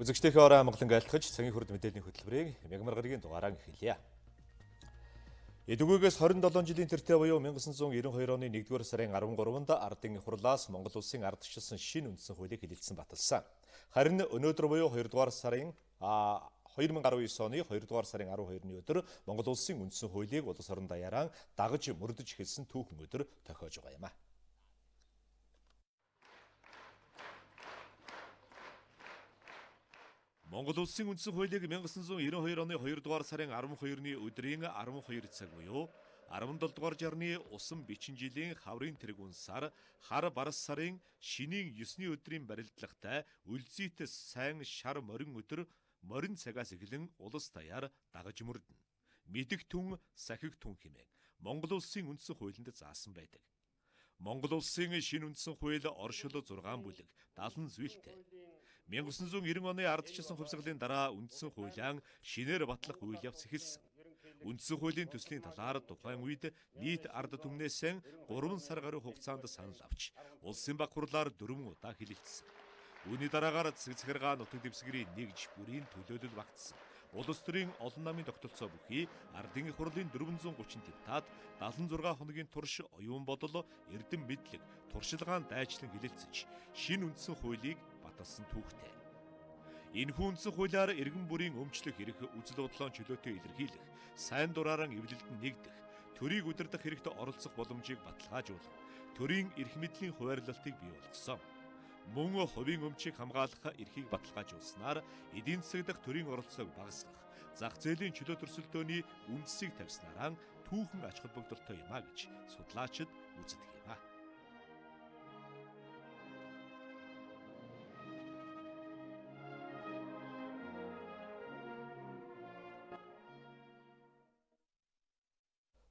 Үзэгчдийнхээ орой Монголын айлтгаж цагийн хүрд мэдээллийн хөтөлбөрийг мягмар гарагийн дугаараар эхэлье. Эдүгээс 27 жилийн тэртээ буюу 1992 оны 1-р сарын 13-нд ардын хурлаас Монгол улсын ардчилсан шинэ үндсэн хуулийг хэлэлцэн баталсан. Харин өнөөдөр буюу 2-р сарын 2019 оны 2-р сарын 12-ны өдөр Монгол улсын үндсэн хуулийг улс орон даяараа дагаж мөрдөж эхэлсэн түүхэн өдөр тохиож байгаа юм а. Монгол улсын үндсэн хуулийг 1992 оны 2-р сарын 12-ны өдрийн 12 цаг буюу 17-р жарны усан бичин жилийн хаврын тэргүүн сар хар барс сарын шинийн 9-ний өдрийн барилдлагатай үлзийт сайн шар морин өдөр морин цагаас эхлэн улс даяар дагаж мөрдөн. Мэдэх түн сахиг түн хэмээн Монгол улсын үндсэн хуулинд заасан байдаг. Монгол улсын шинэ үндсэн хууль оршил 6 бүлэг 70 зүйлтэй. 1990 оны ардчилсан хувьсгалын дараа үндсэн хуулиан шинээр батлах үйл явц эхэлсэн. Үндсэн хуулийн төслийн талаар тухайн үед нийт ард түмнээс 3 сар гаруй хугацаанд санал авч улсын баг хурлаар 4 удаа хэлэлцсэн. Үүний дараагаар засаг захиргаа нутаг дэвсгэрийн нэгж бүрийн төлөөлөл багтсан. Улс төрийн олон намын тогтолцоо бүхий ардын хурлын 430 депутат 76 хоногийн турш оюун бодол, эрдэм мэдлэг, туршилгаан дайчлан хэлэлцэж шинэ үндсэн хуулийг баталсан түүхтэй. Энэхүү үндсэн хуулиар иргэн бүрийн өмчлөх эрх үзэл бодлоон чөлөөтэй илэрхийлэх, сайн дураараа эвлэлдэн нэгдэх, төрийг удирдах хэрэгт оролцох боломжийг баталгаажуулан, төрийн эрх мэдлийн хуваарлалтыг бий болгосон. Мөн хувийн өмчийг хамгаалах эрхийг баталгаажуулснаар эдийн засаг дахь төрийн оролцоог багасгах, зах зээлийн чөлөө төрсөлдөөний үндэсийг тавьснараа түүхэн ач холбогдолтой юм а гэж судлаачид үздэг юм а.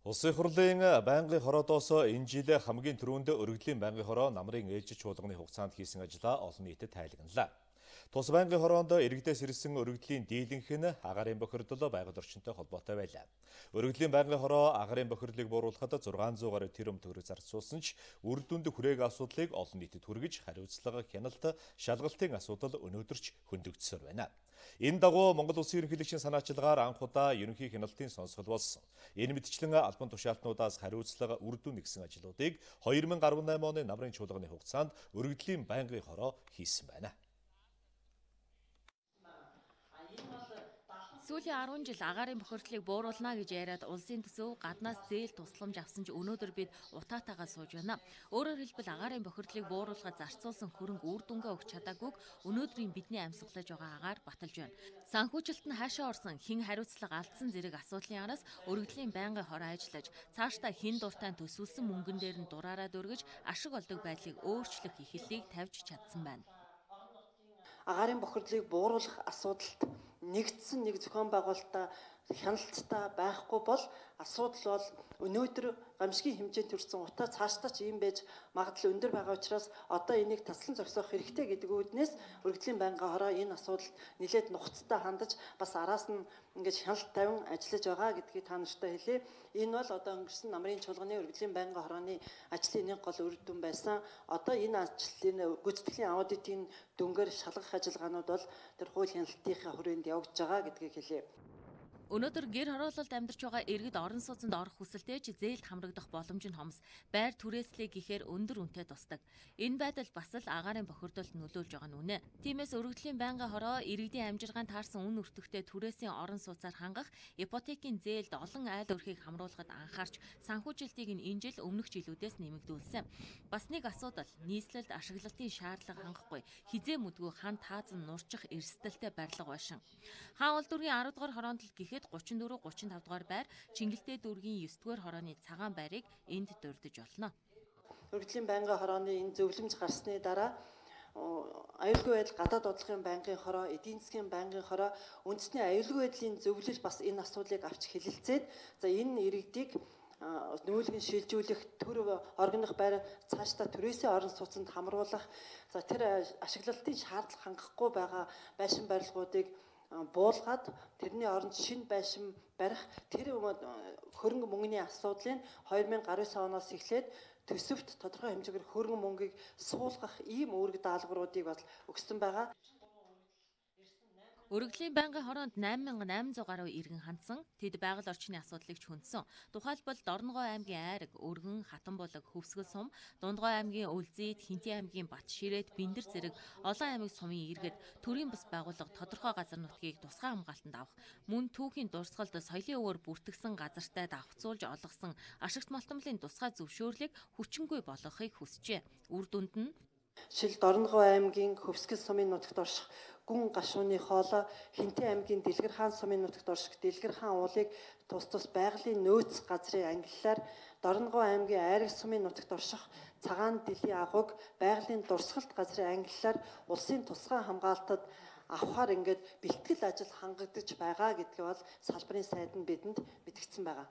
Улсын хурлын байнгын хороодоос энэ жил хамгийн түрүүнд өргөдлийн байнгын хороо намрын ээлжид чуулганы хугацаанд хийсэн ажлаа олон нийтэд тайлагналаа. Тус байнгын хороонд иргэдээс ирсэн өргөдлийн дийлэнх нь агаарын бохирдол байгаль орчинтой холбоотой байлаа. Өргөдлийн байнгын хороо агаарын бохирдлыг бууруулахад 600 гаруй тэрбум төгрөг зарцуулсан ч үр дүнд хүрээг асуудлыг олон нийтэд хүргэж хариуцлага хяналт, шалгалтын асуудал өнөөдөрч хөндөгдсөөр байна. Энэ дагуу Монгол улсын ерөнхийлөгчийн санаачилгаар анх удаа ерөнхий хяналтын сонсгол болсон. Энэ мэтчлэн албан тушаалтнуудаас хариуцлага үр дүн нэгсэн ажлуудыг 2018 оны намрын чуулганы хугацаанд өргөдлийн байнгын хороо хийсэн байна. Сүүлийн 10 жил агаарын бохирдлыг бууруулна гэж яриад улсын төсөв гаднаас зээл тусламж авсан ч өнөөдөр бид утаатайгаа сууж байна. Өөрөөр хэлбэл агаарын бохирдлыг бууруулахад зарцуулсан хөрөнгө үр дүнгээ өгч чадаагүй өнөөдрийн бидний амьсгалж байгаа агаар баталж байна. Санхүүжилт нь хаашаа орсон, хэн хариуцлага алдсан зэрэг асуудлын араас өргөдлийн байнгын хороо ажиллаж цаашдаа хэн дуртай төсвөлсөн мөнгөн дээр нь дураараа дөргиж ашиг олдог байдлыг өөрчлөх эхлэлийг тавьж чадсан байна. Агаарын бохирдлыг бууруулах асуудалд нэгдсэн нэг зохион байгуулалтаа хяналттай байхгүй бол асуудал бол өнөөдөр гамшигын хэмжээнд төрсэн утаа цаашдаа ч ийм байж магадлал өндөр байгаа учраас одоо энийг таслан зогсоох хэрэгтэй гэдэг үүднээс өргөдлийн байнгын хороо энэ асуудалд нэлээд нухацтай хандаж бас араас нь ингэж хяналт тавин ажиллаж байгаа гэдгийг та нартай хэлье. Энэ бол одоо өнгөрсөн намрын чуулганы өргөдлийн байнгын хорооны ажлын нэг гол үр дүн байсан. Одоо энэ ажлын гүйцэтгэлийн аудитын дүнгээр шалгах ажиллагаанууд бол тэр хууль хяналтынхаа хүрээнд явагдаж байгаа гэдгийг хэлье. Өнөөдөр гэр хороололд амьдарч байгаа иргэд орон сууцнд орох хүсэлтэй ч зээлд хамрагдах боломж нь хомс. Байр түрээслэх гэхээр өндөр үнэтэй тусдаг. Энэ байдал бас л агаарын бохирдолд нөлөөлж байгаа нь үнэ. Тиймээс өргөдлийн байнгын хороо иргэдийн амжиргаанд таарсан үн өртөгтэй түрээсийн орон сууцаар хангах, ипотекийн зээлд олон айл өрхийг хамруулахад анхаарч санхүүжилтийг энэ жил өмнөх жилүүдээс нэмэгдүүлсэн. Бас нэг асуудал нийслэлд ашиглалтын шаардлага хангахгүй, хизээ мүдгүй хан таазан нурчих эрсдэлтэй барилга байшин. Хаан улдүргийн 10 дугаар хороонд л 34-35 дугаар байр, Чингэлтэй дүүргийн 9 дугаар хорооны цагаан байрыг энд дурдж олно. Өргөдлийн байнгын хорооны энэ зөвлөмж гарсны дараа аюулгүй байдал гадаад бодлогын байнгын хороо, эдийн засгийн байнгын хороо, үндэсний аюулгүй байдлын зөвлөл бас энэ асуудлыг авч хэлэлцээд за энэ иргэдийг нүүлгэн шилжүүлэх, төр оргиных байр цаашдаа түрээсийн орон сууцнд хамруулах, за тэр ашиглалтын шаардлага хангахгүй байгаа байшин барилгуудыг буулгаад тэрний оронд шинэ байшин барих, тэр хөрөнгө мөнгөний асуудлыг 2019 оноос эхлээд төсөвт тодорхой хэмжээгээр хөрөнгө мөнгийг суулгах ийм үүрэг даалгавруудыг бас өгсөн байгаа. Өргөдлийн байнгын хороонд 8800 гаруй иргэн хандсан. Тэд байгаль орчны асуудлыг ч хөндсөн. Тухайлбал Дорногой аймгийн Айраг, Өргөн, Хатанбулаг, Хөвсгөл сум, Дундгой аймгийн Үлзийд, Хинтээ аймгийн Батширээд, Бэндэр зэрэг олон аймаг сумын иргэд төрийн бас байгууллага тодорхой газар нутгийг тусгай хамгаалтанд авах, мөн түүхийн дурсгалд соёлын өвөр бүртгэсэн газартай давхцуулж олгосон ашигт малтмлын тусгай зөвшөөрлийг хүчингүй болгохыг хүсжээ. Үр дүнд нь Шил Дорногой аймгийн Хөвсгөл сумын нутагт орших гүн гашууны хоолой, Хинтээ аймгийн Дэлгэр хаан сумын нутагт орших Дэлгэр хаан уулыг тус байгалийн нөөц газрын ангиллаар, Дорногой аймгийн Айраг сумын нутагт орших Цагаан Дэлийн агууг байгалийн дурсгалт газрын ангиллаар улсын тусгай хамгаалтад авахар ингээд бэлтгэл ажил хангагдаж байгаа гэдгийг бол салбарын сайд нь бидэнд мэдгдсэн байгаа.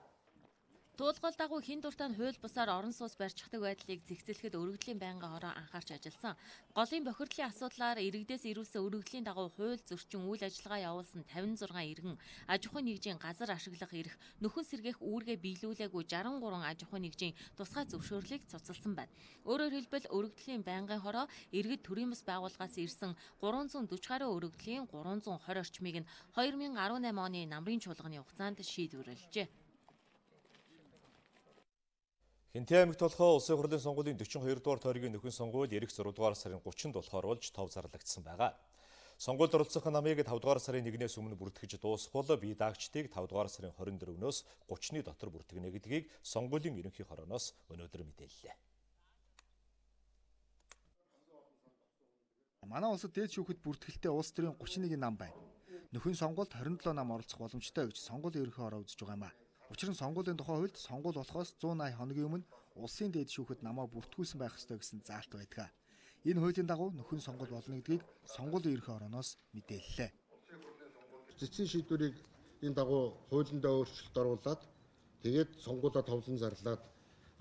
Туулгал дагуу хин дуртай нь хууль бусаар орон сууц барьчихдаг байдлыг зэгцэлэхэд өргөдлийн байнгын хороо анхаарч ажилласан. Голын бохирдлын асуудлаар иргэдээс ирүүлсэн өргөдлийн дагуу хууль зөрчин үйл ажиллагаа явуулсан 56 иргэн аж ахуйн нэгжийн газар ашиглах эрх нөхөн сэргээх үүргээ биелүүлээгүй 63 аж ахуйн нэгжийн тусгай зөвшөөрлийг цуцалсан байна. Өөрөөр хэлбэл өргөдлийн байнгын хороо иргэд төрийн бас байгууллагаас ирсэн 340 гаруй өргөдлийн 320 орчмыг нь 2018 оны намрын чуулганы хугацаанд шийдвэрлэжээ. Хинтээ аймагт болохоор улсын хурлын сонгуулийн 42 дугаар тойргийн нөхөн сонгуул эх 6 дугаар сарын 30-нд болохоор болж тов зарлагдсан байгаа. Сонгуульд оролцох намыг 5 дугаар сарын 1-ээс өмнө бүртгэж дуусгал бие даагчдыг 5 дугаар сарын 24-өөс 30-ны дотор бүртгэнэ гэдгийг сонгуулийн ерөнхий хорооноос өнөөдөр мэдээллээ. Манай улсад дээд шүүхэд бүртгэлтэй улс төрийн 31 нам байна. Нөхөн сонгуульд 27 нам оролцох боломжтой гэж сонгуулийн ерөнхий хороо үзэж байгаа юм а. Учир нь сонгуулийн тухай хуульд сонгуул болохоос 180 хоногийн өмнө улсын дээд шүүхэд намаа бүртгүүлсэн байх ёстой гэсэн заалт байдаг. Энэ хуулийн дагуу нөхөн сонгуул болно гэдгийг сонгуулийн ерөнхий хорооноос мэдээллээ. Цэцгийн шийдвэрийг энэ дагуу хуулиндаа өөрчлөлт оруулад тэгээд сонгуулаа товлон зарлаад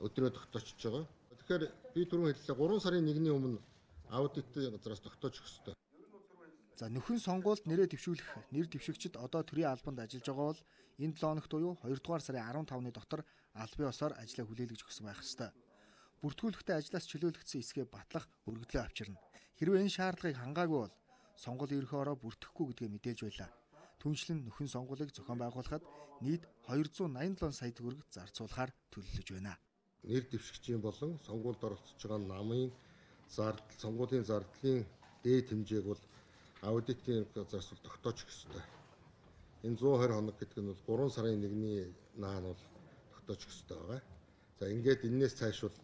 өдрөө тогтоочж байгаа. Тэгэхээр би түрүүн хэллээ 3 сарын 1-ний өмнө аудитын газраас тогтоож өгөх ёстой. За нөхөн сонгуульд нэрээ дэвшүүлэх нэр дэвшигчид одоо төрийн албанд ажиллаж байгаа бол энэ 7 хоногт буюу 2 дугаар сарын 15-ны дотор аль бие усаар ажлаа хүлээлгэж өгсөн байх ёстой. Бүртгүүлэхдээ ажлаас чөлөөлөгдсөн эсгээ батлах өргөдлөө авчирна. Хэрвээ энэ шаардлагыг хангаагүй бол сонгуулийн ерөнхий хороо бүртгэхгүй гэдгээ мэдээж байлаа. Түүнчлэн нөхөн сонгуулийг зохион байгуулахад нийт 287 сая төгрөг зарцуулахаар төлөвлөж байна. Нэр дэвшигчийн болон сонгуульд оролцож байгаа намын сонгуулийн зардлын дээд хэмжээг бол аудитын газраас тогтоож өгөх ёстой. Энэ 120 хоног гэдэг нь бол 3 сарын 1-ний наан бол тогтоож өгөх ёстой байгаа. За ингээд энэс цааш бол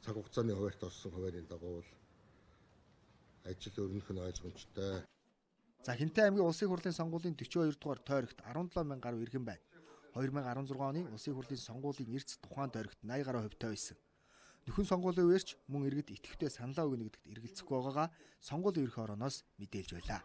цаг хугацааны хуваарьт орсон хуваарийн дагуу бол ажил өрнөх нь ойлгомжтой. За Хинтээ аймгийн улсын хурлын сонгуулийн 42 дугаар тойрогт 17 мянган гаруй иргэн байна. 2016 оны улсын хурлын сонгуулийн эрц тухайн тойрогт 80 гаруй хувьтай байсан. Нөхөн сонгуулийн үеэрч мөн иргэд идэвхтэй саналаа өгнө гэдэгт эргэлзэхгүй байгаагаа сонгуулийн ерөнхий хорооноос мэдээлж байлаа.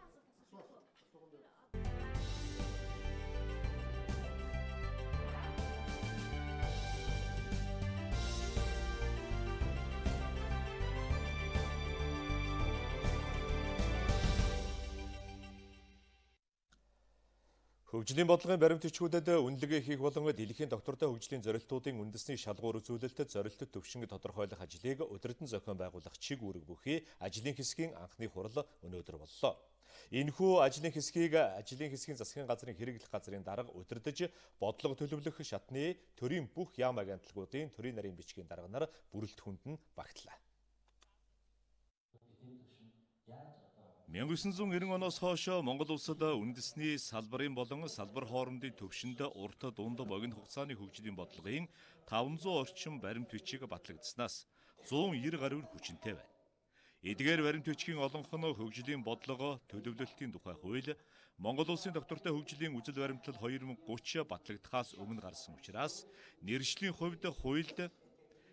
Хөгжлийн бодлогын баримт бичгүүдэд үнэлгээ хийх болон дэлхийн доктортой хөгжлийн зорилтуудын үндэсний шалгуур үзүүлэлтэд зорилттой төвшинг тодорхойлох ажлыг удирдан зохион байгуулах чиг үүрэг бүхий ажлын хэсгийн анхны хурал өнөөдөр боллоо. Энэхүү ажлын хэсгийн засгийн газрын хэрэглэх газрын дарга удирдах бодлого төлөвлөх шатны төрийн бүх яам агентлагуудын төрийн нарийн бичгийн дарга нар бүрэлдэхүүнд нь багтлаа. 1990 оноос хойш Монгол улсад үндэсний салбарын болон салбар хоорондын төвшөнд урт дунд богино хугацааны хөгжлийн бодлогын 500 орчим баримт бичиг батлагдсанаас 190 гаруй хүчинтэй байна. Эдгээр баримт бичгийн олонх нь хөгжлийн бодлого төлөвлөлтийн тухай хууль, Монгол улсын доктортой хөгжлийн үзэл баримтлал 2030 батлагдахаас өмнө гарсан учраас нэршлийн хувьд хуульд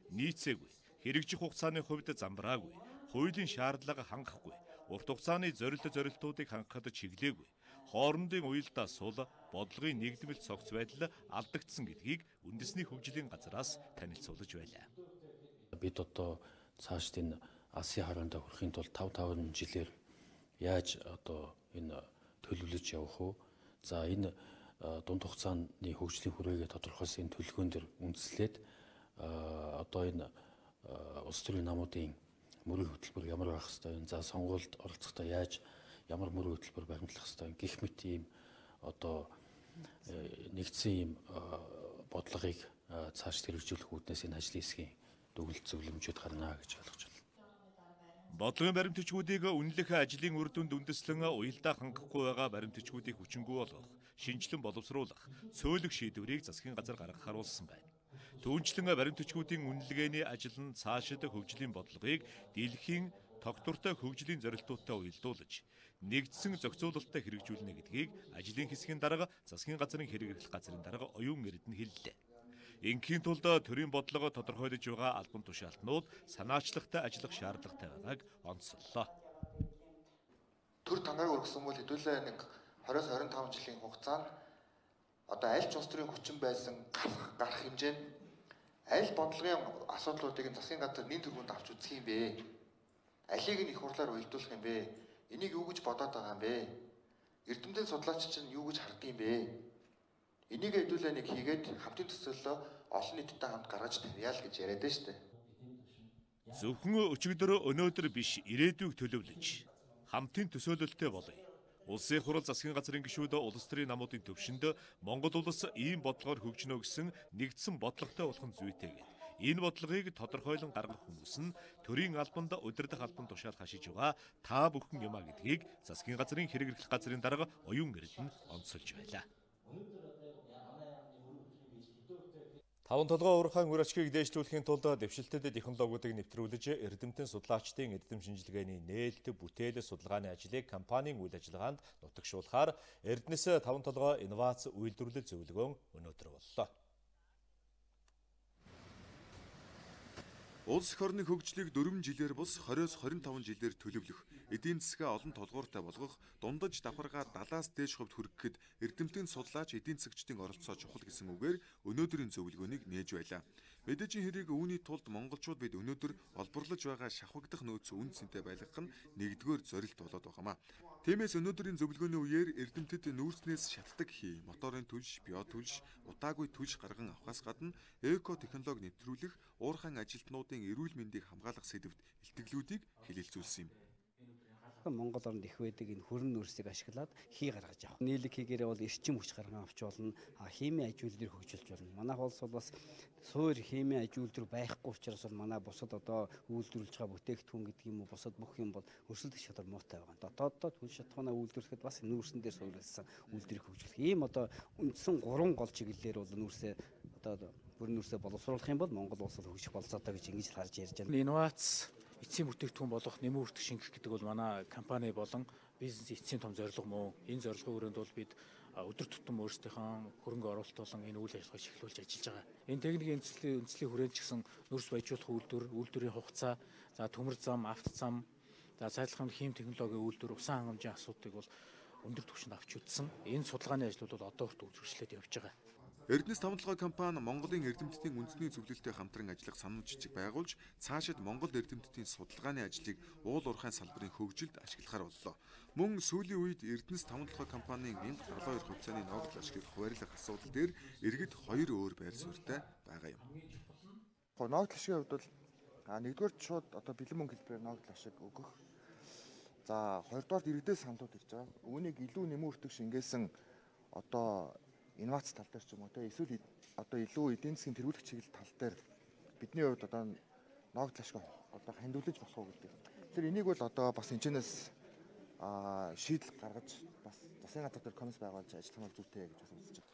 нийцээгүй, хэрэгжих хугацааны хувьд замбраагүй, хуулийн шаардлага хангахгүй, урт хугацааны зорилтуудыг хангахад чиглээгүй, хоорондын уялдаа сул, бодлогын нэгдмэл цогц байдал алдагдсан гэдгийг үндэсний хөгжлийн газраас танилцуулж байлаа. Бид одоо цааш энэ Асын хароондоо хүрэхийн тулд 5 жилээр яаж одоо энэ төлөвлөж явах вэ? За энэ дунд хугацааны хөгжлийн хүрээгээ тодорхойлсон энэ төлөвлөгөөн дээр үндэслээд одоо энэ улс төрийн намуудын мөрийн хөтөлбөр ямар байх ёстой вэ? За сонгуульд оролцохдоо яаж ямар мөр хөтөлбөр баримтлах ёстой гэх мэт ийм одоо нэгдсэн ийм бодлогыг цааш хэрэгжүүлэх үүднээс энэ ажлын хэсгийн дүгнэлт зөвлөмжүүд гарна гэж ойлгож байна. Бодлогын баримтчгүүдийг үнэлэх ажлын үр дүнд үндэслэн уялдаа хангахгүй байгаа баримтчгүүдийг хүчингүй болгох, шинжилэн боловсруулах, цөөлөх шийдвэрийг засгийн газар гаргах харуулсан байна. Түүнчлэн баримтчгүүдийн үнэлгээний ажил нь цаашид хөгжлийн бодлогыг дэлхийн тогтвортой хөгжлийн зорилтуудтай уялдуулж, нэгдсэн зохицуулалттай хэрэгжүүлнэ гэдгийг ажлын хэсгийн дарга засгийн газрын хэрэглэх газрын дарга оюун эрдэнэ хэллээ. Ингийн тулд төрийн бодлого тодорхойлож байгаа албан тушаалтнууд санаачлагтай ажиллах шаардлагатай байгааг онцоллоо. Төр танарыг өргөсөн бол хэдүүлээ нэг 20-25 жилийн хугацаанд одоо аль ч улс төрийн хүчин байсан гарах хэмжээнд аль бодлогын асуудлуудыг засгийн газар нийт төргөнд авч үзэх юм бэ? Алийг нь их хурлаар уялдуулах юм бэ? Энийг юу гэж бодоод байгаа юм бэ? Эрдэмтэн судлаач чинь юу гэж харддаг юм бэ? Энийг хэдүүлээ нэг хийгээд хамтын төсөөллөө олон нийттэй хамт гаргаж тавьяа л гэж яриад байна шүү дээ. Зөвхөн өчигдөр өнөөдөр биш ирээдүйг төлөвлөж хамтын төсөөлөлттэй болъё. Улсын хурал засгийн газрын гишүүд улс төрийн намуудын төвшөнд Монгол улс ийм бодлогоор хөгжинө гэсэн нэгдсэн бодлоготой болох нь зүйтэйгээд энэ бодлогыг тодорхойлон гаргах хүмүүс нь төрийн албанд удирдах албан тушаал хашиж байгаа та бүхэн юм а гэдгийг засгийн газрын хэрэглэх газрын дарга оюун эрдэнэ онцолж байлаа. 5 толгой уурхайн үр ашгийг дээшлүүлэхийн тулд дэвшилтэд технологиудыг нэвтрүүлж эрдэмтэн судлаачдын эрдэм шинжилгээний нээлт бүтээл судалгааны ажлыг компанийн үйл ажиллагаанд нутагшуулахаар Эрдэнэс 5 толгой инновац үйлдвэрлэл зөвлөгөөн өнөөдөр боллоо. Улс эх орны хөгжлийг 4 жилээр бус 20-25 жилээр төлөвлөх, эдийн засгаа олон толгууртай болгох, дундаж давхаргаа 70-аас дээш хувьд хүрэхэд эрдэмтэн судлаач эдийн засагчдын оролцоо чухал гэсэн үгээр өнөөдрийн зөвлөгөөнийг нээж байлаа. Мэдээжийн хэрэг үүний тулд монголчууд бид өнөөдөр олборлож байгаа шахвагдах нөөц үн цэнтэй байлгах нь нэгдүгээр зорилт болоод байгаамаа. Тиймээс өнөөдрийн зөвлөгөөний үеэр эрдэмтэд нүүрснээс шатдаг хий, моторын түлш, био түлш, утаагүй түлш гарган авахаас гадна эко технологи нэвтрүүлэх, уурхайн ажилтнуудын эрүүл мэндийг хамгаалах сэдвт илтгэлүүдийг хэлэлцүүлсэн юм. Монгол орнд их байдаг энэ хөрөн нүүрсийг ашиглаад хий гаргаж авах. Нийлэг хийгээрээ бол эрчим хүч гарган авч болно. Химийн аж үйлдвэрийг хөгжүүлж болно. Манайх улс бол бас суур химийн аж үйлдвэр байхгүй учраас бол манай бусад одоо үйлдвэрлэж байгаа бүтээгдэхүүн гэдэг юм уу бусад бүх юм бол өрсөлдөх шатлал муутай байгаа. Дотооддоо түн шатхуунаа үйлдвэрлэхэд бас нүүрсэн дээр суурилсан үйлдвэрийг хөгжүүлэх. Ийм одоо үндсэн 3 гол чиглэлээр бол нүүрсээ одоо бүрэн нүүрсээ боловсруулах юм бол Монгол улс хөгжих болцоотой гэж ингэж харж ярьж байна. Инновац эцсийн бүтээгдэхүүн болох нэмийн үртэг шингэх гэдэг бол манай компани болон бизнес эцсийн том зорилго мөн. Энэ зорилгын хүрээнд бол бид өдөр тутам өөрсдийнхөө хөрөнгө оруулалт болон энэ үйл ажиллагааг чиглүүлж ажиллаж байгаа. Энэ техникийн үндэслэлийн хүрээнд ч гэсэн нүүрс баяжуулах үйлдвэрийн хугацаа, за төмөр зам, авто зам, за цайдлагын хим технологийн үйлдвэр, усан хангамжийн асуудлыг бол өндөр түвшинд авч үзсэн. Энэ судалгааны ажлууд бол одоо хүртэл үргэлжлээд явж байгаа. Эрдэнэс 5 толгой компани Монголын эрдэмтдийн үндэсний зөвлөлтөд хамтран ажиллах санамж жижиг байгуулж цаашид Монгол эрдэмтдийн судалгааны ажлыг уул уурхайн салбарын хөгжилд ашиглахаар боллоо. Мөн сүүлийн үед Эрдэнэс 5 толгой компанийн 1072 хувьцааны ногдол ашгийг хуваарлах асуудал дээр иргэд 2 өөр байр суурьтай байгаа юм. Ногдол ашигын хувьд бол нэгдүгээр шууд одоо бэлэн мөнгө хэлбэрээр ногдол ашиг өгөх. За хоёрдугаар иргэдээс сандууд ирж байгаа. Үүнийг илүү нэмэн өртөг шингээсэн одоо инновац тал дээр ч юм уу те эсвэл одоо илүү эдийн засгийн тэргүүлэх чиглэл тал дээр бидний хувьд одоо ногдол ашиг одоо хандивлаж болох уу гэдэг. Тэгэхээр энийг бол одоо бас энэчнээс шийдэл гаргаж бас засгийн газар дээр комисс байгуулж ажиллах нь зүйтэй гэж бас үзэж байна.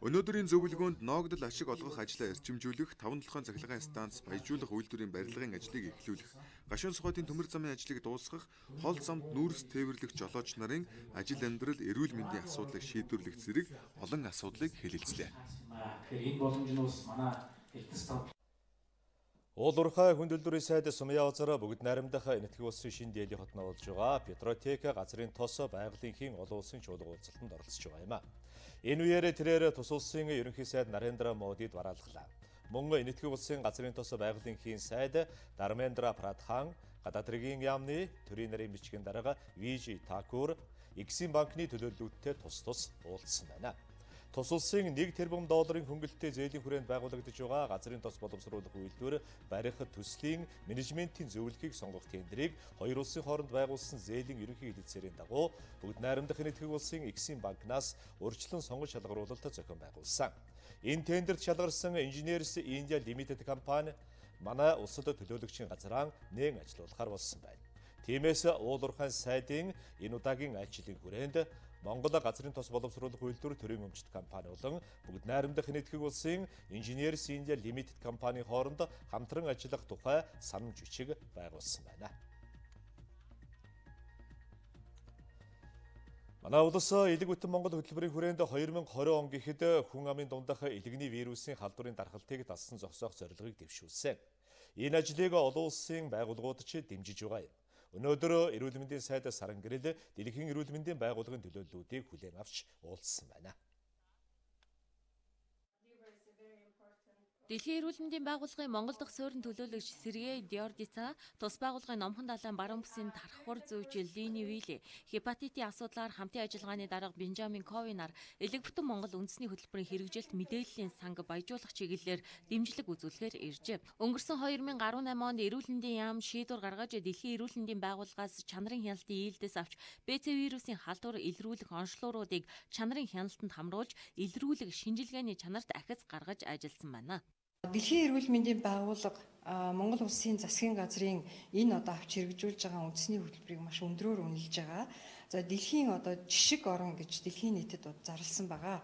Өнөөдрийн зөвлөгөөнд ногдол ашиг олгох ажлаа эрчимжүүлэх, 5 толгойн цахилгаан станц баяжуулах үйлдвэрийн барилгын ажлыг эхлүүлэх, гашуун сухатын төмөр замын ажлыг дуусгах, хол замд нүүрс тээвэрлэх жолооч нарын ажил амьдрал, эрүүл мэндийн асуудлыг шийдвэрлэх зэрэг олон асуудлыг хэлэлцлээ. Тэгэхээр энэ боломж нь бас манай Эрдэнэс 5 Уул уурхай хүндлэлдвэрийн сайд Сумья озороо бүгд найрамдах энэтхэг улсын шин диалийг хотноо болж байгаа Петротек газрын тос байгалийнхын олон улсын чуулга уулзалтанд оролцож байгаа юм а. Энэ үеэр тэрээр тус улсын ерөнхий сайд Нарендра Модид бараалглаа. Мөн энэтхэг улсын газрын тос байгалийнхын сайд Дармендра Прадхан, гадаад хэргийн яамны төрийн нарийн бичгийн дарга Вижи Такур, Эксим банкны төлөөллүүдтэй тус уулзсан байна. Тус улсын 1 тэрбум долларын хөнгөлөлттэй зээлийн хүрээнд байгуулагдаж байгаа газрын тос боловсруулах үйлдвэр барих төслийн менежментийн зөвлөхийг сонгох тендерийг хоёр улсын хооронд байгуулсан зээлийн ерөнхий хэлэлцээрийн дагуу бүгд найрамдах нэгтгэх улсын Эксим банкнаас урьдчилан сонгож шалгаруулалт зохион байгуулсан. Энэ тендерт шалгарсан Engineers India Limited компани манай улсад төлөөлөгчийн газраа нээн ажиллуулахар болсон байна. Тиймээс уулуурхайн сайдын энэ удаагийн айлчлалын хүрээнд Монгол газрын тос боловсруулах үйлдвэр төрийн өмчт компани болон бүгд найрамдах нэгтгэх улсын Engineers India Limited компани хооронд хамтран ажиллах тухай санамж бичиг байгуулсан байна. Манай улс элэг бүтэн Монгол хөтөлбөрийн хүрээнд 2020 он гэхэд хүн амын дундах элэгний вирусын халдварын дархалтыг дасан зогсоох зорилгыг дэвшүүлсэн. Энэ ажлыг олон улсын байгууллагууд ч дэмжиж байгаа юм. Өнөөдөр эрүүл мэндийн сайд Саран гэрэл дэлхийн эрүүл мэндийн байгууллагын төлөөллүүдийг хүлээн авч уулзсан байна. Дэлхийн эрүүл мэндийн байгууллагын Монгол дахь суурин төлөөлөгч Сергей Диордица, тус байгууллагын номхон далайн баруун бүсийн тархвар зүйчил Лини Вилли, хепатитын асуудлаар хамтын ажиллагааны дарга Бенжамин Ковинаар элэг бүтэн Монгол үндэсний хөтөлбөрийн хэрэгжилт мэдээллийн санг баяжуулах чиглэлээр дэмжлэг үзүүлэхээр иржээ. Өнгөрсөн 2018 онд эрүүл мэндийн яам шийдвэр гаргаж дэлхийн эрүүл мэндийн байгууллагаас чанарын хяналтын ээлдээс авч БЦ вирусын халдвар илрүүлэх онцлогуудыг чанарын хяналтанд хамруулж илрүүлэх шинжилгээний чанарт ахиц гаргаж ажилласан байна. Дэлхийн эрүүл мэндийн байгууллага Монгол улсын засгийн газрын энэ одоо авч хэрэгжүүлж байгаа үндэсний хөтөлбөрийг маш өндрөөр үнэлж байгаа. За дэлхийн одоо жишг орн гэж дэлхийн нийтэд зарласан байгаа.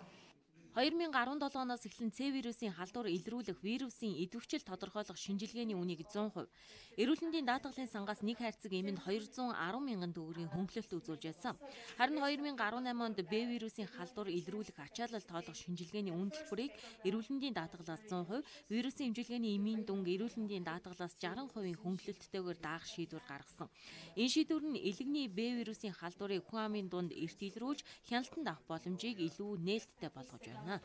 2017 оноос эхлэн С вирусын халдвар илрүүлэх вирусын идэвхжил тодорхойлох шинжилгээний үнийг 100%, эрүүл мэндийн даатгалын сангаас нэг хайрцаг эмэнд 210 мянган төгрөгийн хөнгөлөлт үзүүлж байсан. Харин 2018 онд Б вирусын халдвар илрүүлэх ачаалал тоолох шинжилгээний үн төлбөрийг эрүүл мэндийн даатгалаас 100%, вирусын эмчилгээний эмийн дүнг эрүүл мэндийн даатгалаас 60% хөнгөлөлттэйгээр даах шийдвэр гаргасан. Энэ шийдвэр нь элэгний Б вирусын халдварыг хүн амын дунд эрт илрүүлж хяналтанд авах боломжийг илүү нээлттэй болгож байна. За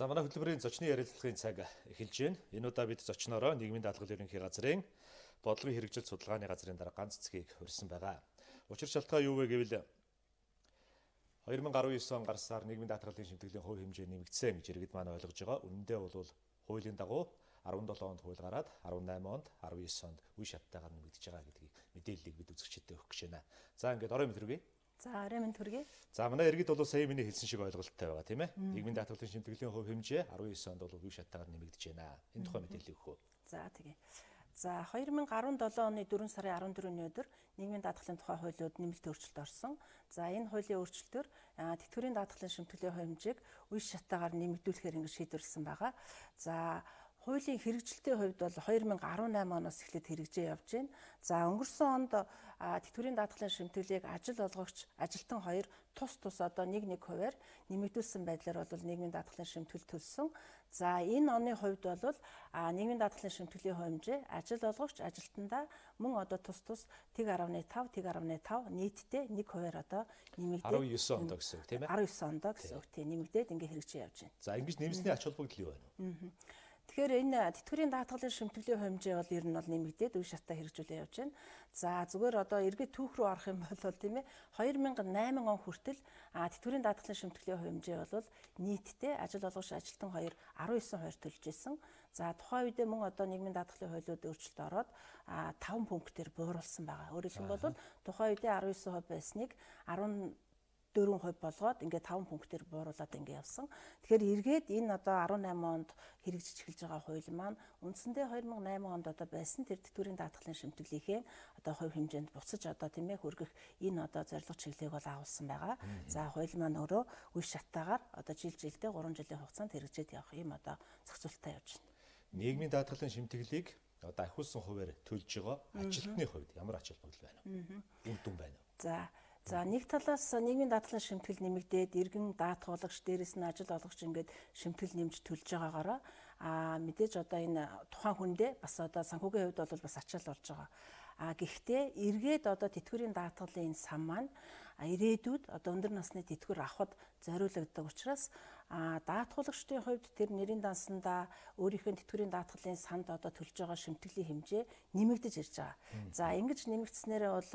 манай хөтөлбөрийн зочны ярилцлагын цаг эхэлж байна. Энэ удаа бид зочноороо нийгмийн даатгал ерөнхий газрын бодлогын хэрэгжилт судалгааны газрын дарга ганц цэгийг урьсан байгаа. Учир шалтгаан юу вэ гэвэл 2019 он гарсаар нийгмийн даатгалын шимтгэлийн хувь хэмжээ нэмэгдсэн гэж иргэд маань ойлгож байгаа. Үнэндээ бол хуулийн дагуу 17 онд хууль гараад 18 онд 19 онд үе шаттайгаар нэмэгдэж байгаа гэдгийг мэдээллийг бид үзэгчдэд өгөх гэж байна. За ингээд орой мэд хүргэе. За орой мэд хүргэе. За манай иргэд бол сая миний хэлсэн шиг ойлголттой байгаа тийм ээ. Нийгмийн даатгалын шимтгэлийн хувь хэмжээ 19 онд бол үе шаттайгаар нэмэгдэж байна. Энэ тухай мэдээлэл өгөх үү? За тэгье. За 2017 оны 4 сарын 14-ний өдөр нийгмийн даатгалын тухай хуулиуд нэмэлт өөрчлөлт орсон. За энэ хуулийн өөрчлөлтөөр тэтгэврийн даатгалын шимтгэлийн хэмжээг үе шатаагаар нэмэгдүүлэхээр ингэж шийдвэрлсэн байгаа. За хуулийн хэрэгжилтийн хувьд бол 2018 оноос эхлээд хэрэгжээ явж байна. За өнгөрсөн онд тэтгэврийн даатгалын шимтгэлийг ажил олгогч, ажилтан хоёр тус одоо 1-1 хувиар нэмэгдүүлсэн байдлаар бол нийгмийн даатгалын шимтгэл төлсөн. За энэ оны хувьд бол нийгмийн даатгалын шимтгэлийн хэмжээ ажил олгогч, ажилтандаа мөн одоо тус 1.5 нийтдээ 1 хувиар одоо нэмэгдээд 19 онд гэсэн үг тийм ээ. 19 онд гэсэн үг тийм нэмэгдээд ингээ хэрэгжиж явж байна. За ингэж нэмсний ач холбогдол юу вэ? Тэгэхээр энэ тэтгэврийн даатгалын шимтгэлийн хэмжээ бол ер нь бол нэмэгдээд үе шатаа хэрэгжүүлээ явж байна. За зүгээр одоо эргээд түүх рүү орох юм бол тийм ээ 2008 он хүртэл тэтгэврийн даатгалын шимтгэлийн хэмжээ бол нийтдээ ажил олгогч, ажилтан хоёр 19% төлж исэн. За тухайн үедээ мөн одоо нийгмийн даатгалын хуулиуд өөрчлөлт ороод 5 пунктээр бууруулсан байгаа. Өөрөөр хэлбэл тухайн үедээ 19% байсныг 4% болгоод ингээд 5 пунктээр бууруулад ингээд явсан. Тэгэхээр эргээд энэ одоо 18 онд хэрэгжиж эхэлж байгаа хууль маань үндсэндээ 2008 онд одоо байсан тэр тэтгэврийн даатгалын шимтгэлийнхээ одоо хувь хэмжээнд буцаж одоо тийм ээ хүргэх энэ одоо зорилго чиглэлийг бол агуулсан байгаа. За хууль маань өөрөө үе шатаагаар одоо жилдээ 3 жилийн хугацаанд хэрэгжээд явах юм одоо зохицуултаа явж байна. Нийгмийн даатгалын шимтгэлийг одоо ахиулсан хувиар төлж байгаа ажилтны хувьд ямар ач холбогдол байна вэ? Үн дүн байна уу? За нэг талаас нийгмийн даатгалын шимтгэл нэмэгдээд иргэн даатгуулагч дээрээс нь ажил олгогч ингээд шимтгэл нэмж төлж байгаагаараа мэдээж одоо энэ тухайн хүндээ бас одоо санхүүгийн хувьд бол бас ачаал болж байгаа. Гэхдээ эргээд одоо тэтгэврийн даатгалын сан маань ирээдүйд одоо өндөр насны тэтгэвэр авахд зориулагддаг учраас даатгуулагчдын хувьд тэр нэрийн дансандаа өөрийнхөө тэтгэврийн даатгалын санд одоо төлж байгаа шимтгэлийн хэмжээ нэмэгдэж ирж байгаа. За ингэж нэмэгдснээрээ бол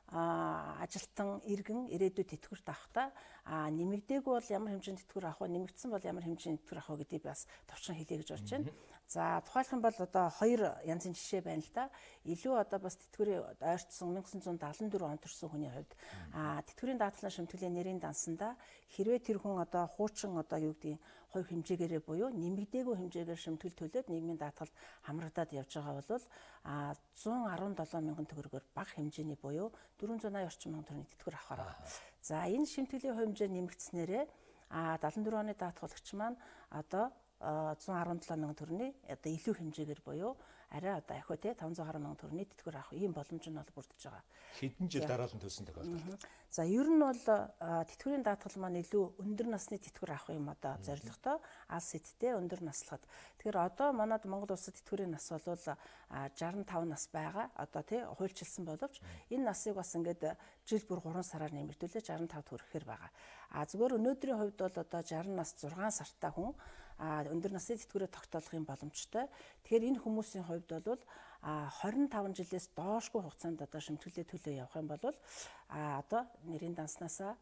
ажилтан иргэн ирээдүйд тэтгэврт авахдаа нэмэгдээгүй бол ямар хэмжээний тэтгэвэр авах вэ, нэмэгдсэн бол ямар хэмжээний тэтгэвэр авах вэ гэдгийг бас товчхон хэлье гэж бодож байна. За тухайлх юм бол одоо хоёр янзын жишээ байна л да. Илүү одоо бас тэтгэврийн ойртсон 1974 онд төрсэн хүний хувьд тэтгэврийн даатгалын шимтгэлийн нэрийн дансандаа хэрвээ тэр хүн одоо хуучин одоо юу гэдгийг хувь хэмжээгээрээ буюу нэмэгдээгүй хэмжээгээр шимтгэл төлөөд нийгмийн даатгал хамрагдаад явж байгаа бол 117 мянган төгрөгөөр бага хэмжээний буюу 480 орчим мянган төгрөгийн тэтгэвэр авахаар байна. За энэ шимтгэлийн хувь хэмжээ нэмэгдснээрээ 74 оны даатгуулагч маань одоо 117 мянган төгрөгийн одоо илүү хэмжээгээр буюу арай одоо ахиу те 510 мянган төгрөгийн тэтгэвэр авах ийм боломж нь бол бүрдэж байгаа. Хэдэн жил дараалан төлсөн тохиолдолд. За ер нь бол тэтгэврийн даатгал маань илүү өндөр насны тэтгэвэр авах юм одоо зорилготой алс эдтэй өндөр наслахад. Тэгэхээр одоо манад Монгол улсад тэтгэврийн нас бол 65 нас байгаа. Одоо тий хуульчилсан боловч энэ насыг бас ингээд жил бүр 3 сараар нэмэгдүүлээ 65 хүрэхээр байгаа. Зүгээр өнөөдрийн хувьд бол одоо 60 нас 6 сартай хүн өндөр насны тэтгэврээ тогтоох юм боломжтой. Тэгэхээр энэ хүмүүсийн хувьд бол 25 жилээс доошгүй хугацаанд одоо шимтгэлээ төлөө явах юм бол одоо нэрийн данснасаа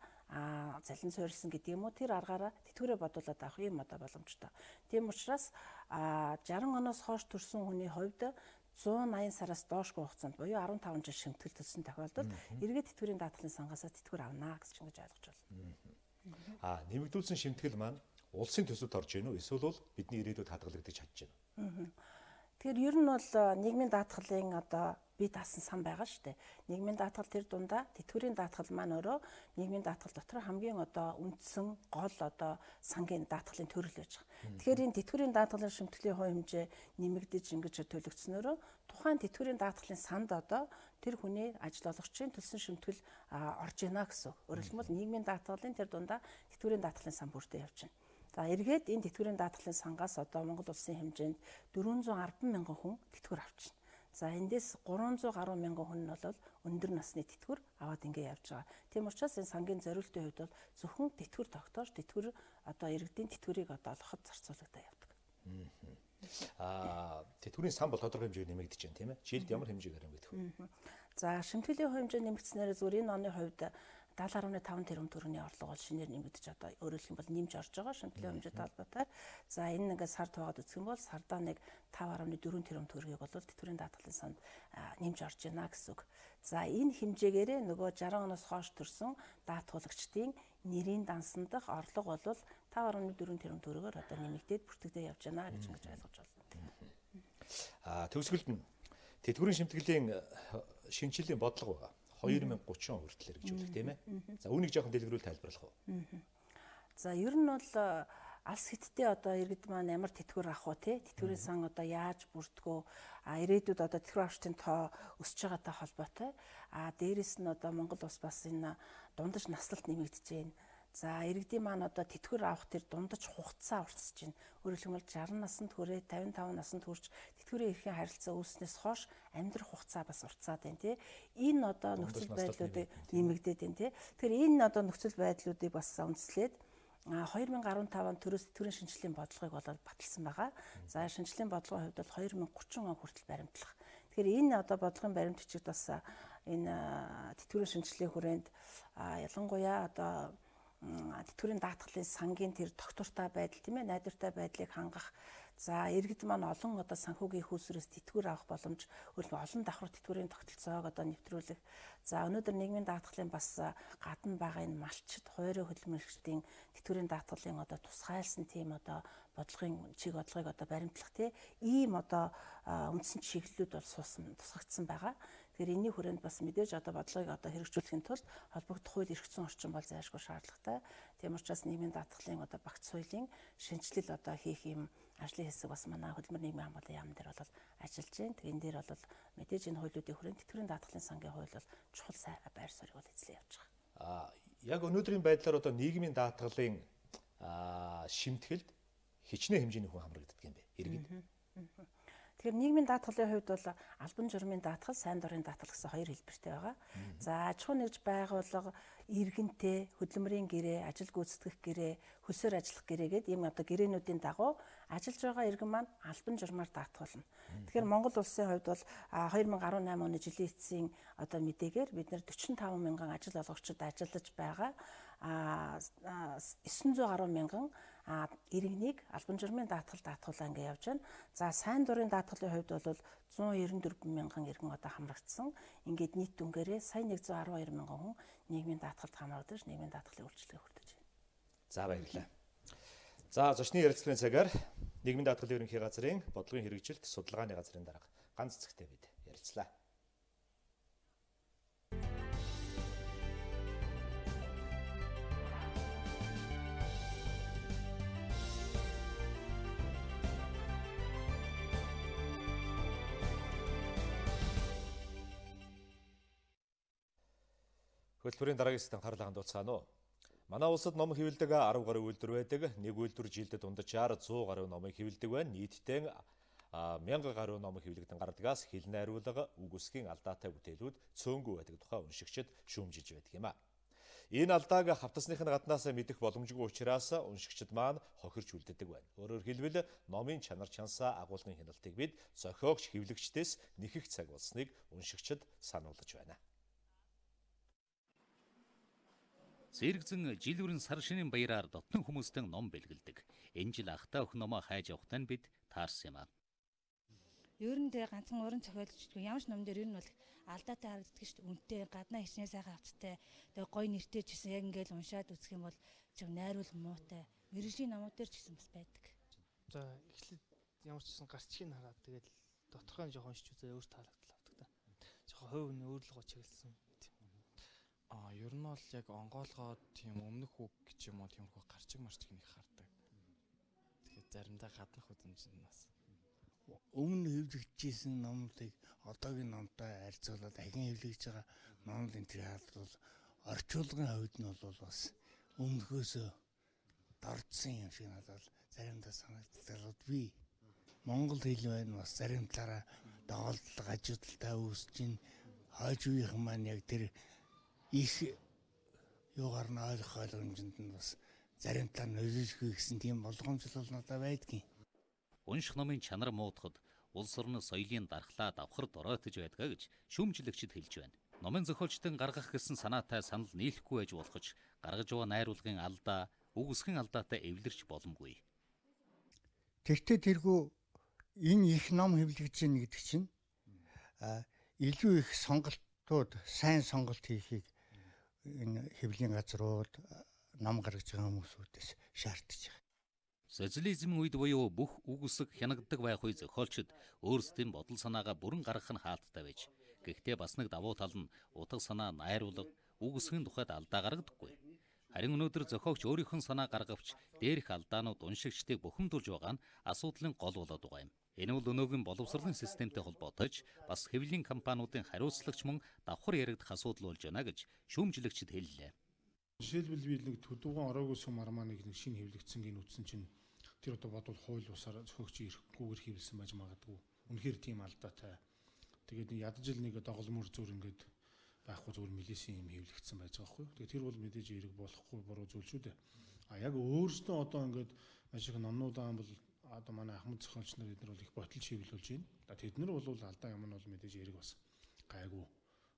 залин суурилсан гэдэг юм уу тэр аргаараа тэтгэврээ бодуулаад авах юм одоо боломжтой. Тийм учраас 60 оноос хойш төрсэн хүний хувьд 180 сараас доошгүй хугацаанд буюу 15 жил шимтгэл төлсөн тохиолдолд эргээд тэтгэврийн даатгалын сангаас тэтгэвэр авна гэж ингэж ойлгож байна. Нэмэгдүүлсэн шимтгэл маань улсын төсөвт орж ийн үү эсвэл бидний ирээдүйд хадгалагдаж чадж байна. Тэгэхээр ер нь бол нийгмийн даатгалын одоо бие даасан сан байгаа шүү дээ. Нийгмийн даатгал тэр дундаа тэтгэврийн даатгал маань өөрөө нийгмийн даатгал дотор хамгийн одоо үндсэн гол одоо сангийн даатгалын төрөл байж байгаа. Тэгэхээр энэ тэтгэврийн даатгалын шимтгэлийн хувь хэмжээ нэмэгдэж ингэж төлөгдснөөрөө тухайн тэтгэврийн даатгалын санд одоо тэр хүний ажил олгогчийн төлсөн шимтгэл орж ийна гэсэн. Өөрөөр хэлбэл нийгмийн даатгалын тэр дундаа тэтгэврийн даатгалын сан бүрдээ явж байна. За эргээд энэ тэтгэврийн даатгалын сангаас одоо Монгол улсын хэмжээнд 410 мянган хүн тэтгэвэр авч байна. За эндээс 310 мянган хүн нь бол өндөр насны тэтгэвэр аваад ингэ явж байгаа. Тийм учраас энэ сангийн зориултын хувьд бол зөвхөн тэтгэвэр тогтоож тэтгэвэр одоо иргэдийн тэтгэврийг одоо олоход зарцуулагдаа явдаг. Тэтгэврийн сан бол тодорхой хэмжээгээр нэмэгдэж байна тийм ээ. Жилд ямар хэмжээгээр нэмэгдэх вэ? За шимтгэлийн хувь хэмжээ нэмэгдснээр зүгээр энэ оны хувьд 70.5 тэрбум төгрөгийн орлого бол шинээр нэмэгдэж одоо өөрөөр хэлбэл нэмж орж байгаа шимтгэлийн хэмжээтэй холбоотой. За энэ ингээд сард байгаад үзэх юм бол сардаа нэг 5.4 тэрбум төгрөгийг бол тэтгэврийн даатгалын санд нэмж орж байна гэсэн үг. За энэ хэмжээгээрээ нөгөө 60 оноос хойш төрсэн даатгуулагчдын нэрийн дансан дах орлого бол 5.4 тэрбум төгрөгөөр одоо нэмэгдээд бүртгэгдээ явж байна гэж ингэж ойлгож байна. Төгсгөлд нь тэтгэврийн шимтгэлийн шинжилгээний бодлого байгаа. 2030 он хүртэл гэж үлдэх тийм ээ. За үүнийг жоохон дэлгэрүүл тайлбарлах уу? За ер нь бол алс хиттэй одоо иргэд маань ямар тэтгэвэр авах вэ те? Тэтгэврийн сан одоо яаж бүрдгөө? Ирээдүйд одоо тэтгэвэр авчдын тоо өсөж байгаатай холбоотой. Дээрэс нь одоо Монгол улс бас энэ дундаж наслалт нэмэгдэж байна. За иргэдийн маань одоо тэтгэвэр авах тэр дундаж хугацаа уртсаж байна. Өөрөөр хэлбэл 60 наснд хүрээ 55 наснд хүрч тэтгэврийн эрхийн харилцаа үүснээс хойш амьдрах хугацаа бас уртсаад байна тий. Энэ одоо нөхцөл байдлуудыг нэмэгдээд байна тий. Тэгэхээр энэ одоо нөхцөл байдлуудыг бас үндэслээд 2015 онд төрөөс тэтгэврийн шинжилгээний бодлогыг болоод баталсан байгаа. За шинжилгээний бодлогын хувьд бол 2030 он хүртэл баримтлах. Тэгэхээр энэ одоо бодлогын баримт бичигд бас энэ тэтгэврийн шинжилгээний хүрээнд ялангуяа одоо тэтгэврийн даатгалын сангийн тэр тогтвортой байдал тийм ээ найдвартай байдлыг хангах. За иргэд маань олон одоо санхүүгийн хүүсвэрээс тэтгэвэр авах боломж өөрөлдөө олон давхар тэтгэврийн тогтолцоог одоо нэвтрүүлэх. За өнөөдөр нийгмийн даатгалын бас гадна байгаа энэ малчид хуурай хөдөлмөрчдийн тэтгэврийн даатгалын одоо тусгайлсан тийм одоо бодлогын чиг бодлогыг одоо баримтлах тийм ийм одоо үндсэн чиглэлүүд бол тусгагдсан байгаа. Тэгэхээр энэний хүрээнд бас мэдээж одоо бодлогыг одоо хэрэгжүүлэхийн тулд холбогдох хууль эрх зүйн орчин бол зайлшгүй шаардлагатай. Тийм учраас нийгмийн даатгалын одоо багц соёлын шинжилэл одоо хийх юм ажлын хэсэг бас манай хөтөлбөр нийгмийн хамгааллын яам дээр бол ажиллаж байна. Тэгээ энэ дээр бол мэдээж энэ хуулиудын хүрээнд тэтгэврийн даатгалын сангийн хууль бол чухал байр суурийг бол эзлээ явж байгаа. Яг өнөөдрийн байдлаар одоо нийгмийн даатгалын шимтгэлд хичнээн хэмжээний хүн хамрагддаг юм бэ иргэд. Тэгэхээр нийгмийн даатгалын хувьд бол албан журмын даатгал, сайн дурын даатгал гэсэн хоёр хэлбэртэй байгаа. За аж ахуй нэгж байгууллага, иргэнтэй, хөдөлмөрийн гэрээ, ажил гүйцэтгэх гэрээ, хөлсөөр ажиллах гэрээ гэдэг ийм одоо гэрээнүүдийн дагуу ажиллаж байгаа иргэн маань албан журмаар даатгуулна. Тэгэхээр Монгол улсын хувьд бол 2018 оны жилийн эцсийн одоо мэдээгээр бид нэр 45 мянган ажил олгогчид ажиллаж байгаа 910 мянган иргэнийг албан журмын даатгуулаа ингэ явж байна. За сайн дурын даатгалын хувьд бол 194 мянган иргэн одоо хамрагдсан. Ингээд нийт дүнгээрээ сая 112 мянган хүн нийгмийн даатгалд хамрагдаж нийгмийн даатгалын үйлчилгээ хүртэж байна. За баярлалаа. За зочны ярилцлагын цагаар нийгмийн даатгалын ерөнхий газрын бодлогын хэрэгжилт судалгааны газрын дарга ганц зэгтээ бид ярилцлаа. Хөтөлбөрийн дараагийн хэсэгт анхаарлаа хандуулцгаана уу. Манай улсад ном хэвлэдэг 10 гаруй үйлдвэр байдаг. Нэг үйлдвэр жилдээ дунджаар 100 гаруй номыг хэвлэдэг байна. Нийтдээ 1000 гаруй ном хэвлэгдэн гардагаас хэл найруулга, үг үсгийн алдаатай бүтээлүүд цөөнгүй байдаг тухай уншигчид шүүмжилж байдаг юм а. Энэ алдааг хавтасных нь гаднаас мэдэх боломжгүй учраас уншигчид маань хохирч үлддэг байна. Өөрөөр хэлбэл номын чанар чансаа агуулгын хяналтыг бид зохиогч хэвлэгчдээс нэхэх цаг болсныг уншигчид сануулж байна. Зэрэгзэн жилүүрэн сар шинийн баяраар дотны хүмүүстэн ном бэлгэлдэг. Энэ жил ахтай өх номоо хайж явахтаа бид таарсан юм а. Ер нь тэгээ ганцхан уран зохиолчдгүй ямар ч ном дээр ер нь бол алдаатай харагддаг шүү дээ. Үнэтэй гаднаа хичнээн сайхан авттай тэгээ гоё нэртэй ч гэсэн яг ингээл уншаад үзэх юм бол чиг найруулга муутай. Мэргэжлийн номууд дээр ч гэсэн бас байдаг. За эхлээд ямар ч гэсэн гарчгийг хараад тэгээд доторхоо жоохон уншиж үзээ өөр таалагдал авдаг та. Жоохон хувь хүний өөрлөгөө чиглэсэн. Ер нь бол яг онгоолгоод тийм өмнөх үг гэж юм уу тиймэрхүү гарчиг марчиг нэг хардаг. Тэгэхээр заримдаа гаднах үзмжинд нас. Өмнө хэвлэгдчихсэн номуудыг одоогийн номтой харьцуулаад ахин хэвлэгдэж байгаа номууд энэ төр хаалбал орчуулгын хувьд нь бол бас өмнөхөөсөө дордсон юм шиг надад заримдаа санагддаг. Би монгол хэл байна бас зарим талаараа доголдол ажиглалтай үүсэж ин хойж үеийнхэн маань яг тэр их юугаар нь ойлгох хэмжээнд нь бас зарим талаар нь нөлөөлөх гэсэн тийм болгоомжл бол надад байдгийн. Унших номын чанар муудахад улс орны соёлын дархлаа давхар доройтож байдгаа гэж шүүмжлэгчид хэлж байна. Номын зохиолчдын гаргах гэсэн санаатай санал нийлэхгүй байж болох ч гаргаж байгаа найруулгын алдаа, үг үсгийн алдаатай эвлэрч боломгүй. Тэртээ тэргүй энэ их ном хэвлэгдэж байна гэдэг чинь илүү их сонголтууд, сайн сонголт хийхийг энэ хэвлийн газрууд ном гаргаж байгаа хүмүүсүүдээс шаардж байгаа. Социализмын үед буюу бүх үг үсэг хянагддаг байх үе зохиолчид өөрсдийн бодол санаагаа бүрэн гаргах нь хаалттай байж. Гэхдээ бас нэг давуу тал нь утга санаа найруулга, үг үсгийн тухайд алдаа гаргадаггүй. Харин өнөөдөр зохиогч өөрийнх нь санаа гаргавч дээрх алдаанууд уншигчдыг бухимдуулж байгаа нь асуудлын гол болоод байгаа юм. Энэ бол өнөөгийн боловсролын системтэй холбоотой ч бас хэвлэлийн компаниудын хариуцлагч мөн давхар яригдах асуудал болж байна гэж шүүмжлэгчид хэллээ. Жишээлбэл би нэг төдөвгөн ороогүй сум армааныг нэг шинэ хэвлэгдсэн гин үтсэн чинь тэр одоо бодвол хууль бусаар зохиогч ирэхгүйгээр хийвэлсэн байж магадгүй. Үнэхээр тийм алдаатай. Тэгээд ядаж л нэг доголмөр зүр ингээд байхгүй зүгээр милисэн юм хэвлэгдсэн байж байгаа хгүй. Тэгээд тэр бол мэдээж эрэг болохгүй буруу зүйл шүү дээ. Яг өөрсдөө одоо ингээд маш их номнуудаа бол одоо манай ахмад зохиолч нар эдгээр бол их боталж хэвлүүлж байна. Тэд нар бол алдаа юм нь бол мэдээж эрэг бас гайгүй.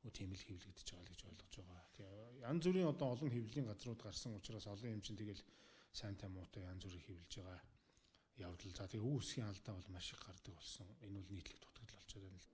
Тийм л хэвлэгдэж байгаа гэж ойлгож байгаа. Тэгээ янз бүрийн одоо олон хэвлэлийн газрууд гарсан учраас олон юм чинь тэгэл сайнтай муутай янз бүрийн хэвлэж байгаа явдал. За тэгээ үг үсгийн алдаа бол маш их гардаг болсон. Энэ бол нийтлэг дутагдал болчиход байна л.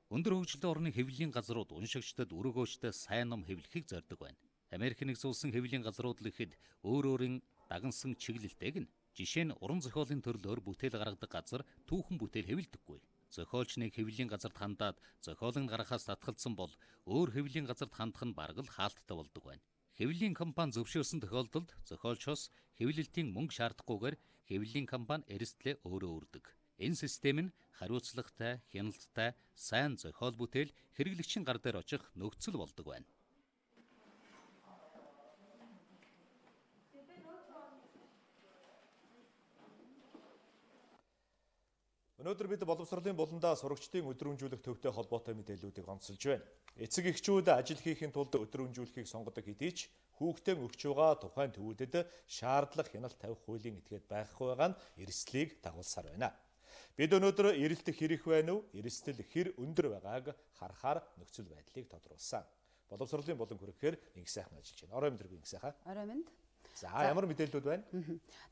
Өндөр хөгжилтэй орны хэвлэлийн газрууд уншигчдад өргөөжтэй сайн ном хэвлэхийг зорддог байна. Америк нэгдсэн улсын хэвлэлийн газрууд л ихэд өөр өөрийн дагнсан чиглэлтэйг нь жишээ нь уран зохиолын төрлөөр бүтээл гаргадаг газар түүхэн бүтээл хэвлэдэггүй. Зохиолч нэг хэвлэлийн газарт хандаад зохиолын гаргахаас татгалзсан бол өөр хэвлэлийн газарт хандах нь бараг л хаалттай болдог байна. Хэвлэлийн компани зөвшөөрсөн тохиолдолд зохиолчоос хэвлэлтийн мөнгө шаардахгүйгээр хэвлэлийн компани эрсдлээ өөрөө өрдөг. Энэ систем нь хариуцлагатай, хяналттай, сайн зохиол бүтээл хэрэглэгчийн гар дээр очих нөхцөл болдог байна. Өнөөдөр бид боловсролын буландаа сурагчдын өдрөмжүүлэх төвтэй холбоотой мэдээллүүдийг онцолж байна. Эцэг эхчүүд ажил хийхин тулд өдрөмжүүлэхийг сонгодог хэдий ч хүүхдийн өгч байгаа тухайн төвүүдэд шаардлага хяналт тавих хуулийн этгээд байхгүй байгаа нь эрсдлийг дагуулсаар байна. Бид өнөөдөр эрэлт хэрэг байна уу, эрсдэл хэр өндөр байгааг харахаар нөхцөл байдлыг тодруулсан. Боловсролын булан хүрэхээр инх сайхан ажиллаж байна. Орой өдрийг инх сайхан. Орой минь. За ямар мэдээллүүд байна?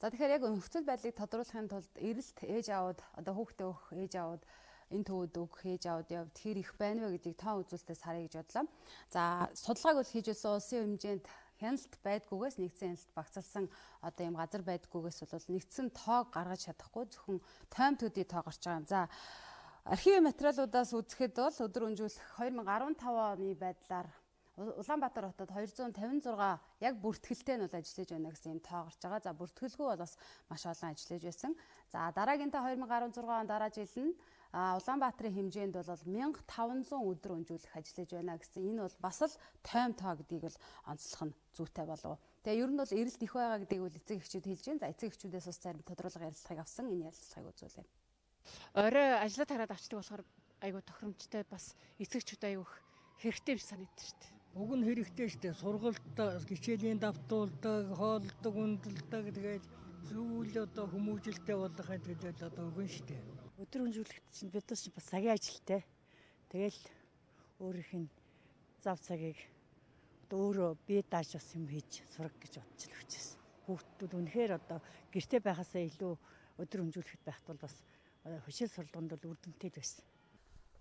За тэгэхээр яг нөхцөл байдлыг тодруулахын тулд эрэлт ээж аауд одоо хүүхдээ өгөх ээж аауд энэ төвөд өгөх ээж аауд явд хэр их байна вэ гэдгийг тоон үзүүлэлтээс харъя гэж бодлоо. За судалгааг бол хийж байсан улсын хэмжээнд хяналт байдгүйгээс нэгдсэн хяналт багцалсан одоо юм газар байдгүйгээс бол нэгдсэн тоог гаргаж чадахгүй зөвхөн тоймтуудын тоо гарч байгаа юм. За архивын материалуудаас үзэхэд бол өдөр өнжүүлэх 2015 оны байдлаар Улаанбаатар хотод 256 яг бүртгэлтэй нь бол ажиллаж байна гэсэн юм тоо гарч байгаа. За бүртгэлгүй бол бас маш олон ажиллаж байсан. За дараагийн та 2016 он дараа жил нь Улаанбаатарын хэмжээнд бол 1500 өдөр өнжүүлэх ажиллаж байна гэсэн. Энэ бол бас л тойм тоо гэдгийг бол онцлох нь зүйтэй болов. Тэгээ ер нь бол эрэлт их байгаа гэдгийг бол эцэг эхчүүд хэлж байна. За эцэг эхчүүдээс бас зарим тодруулга ярилцлагыг авсан. Энэ ярилцлагыг үзүүлье. Орой ажиллаад хараад авчдаг болохоор айгу тохиромжтой бас эцэг эхчүүд айгу хэрэгтэй юм санагдаж шүү дээ. Уг нь хэрэгтэй шүү дээ. Сургуультай хичээлийн давтуулдаг, хоолдог, үндэлдэг тэгээд зүйл одоо хүмүүжилтэй болохын төлөө одоо өгөн шүү дээ. Өдөр өнжүүлэхэд чинь бид бас цагийн ажилтай. Тэгэл өөрийнх нь зав цагийг одоо өөрөө бие дааж бас юм хийж сурах гэж бодчих л хүчээс. Хүүхдүүд үнэхээр одоо гэртээ байхасаа илүү өдөр өнжүүлэхэд байхт бол бас хөшил сургалтанд бол үр дүнтэй байсан.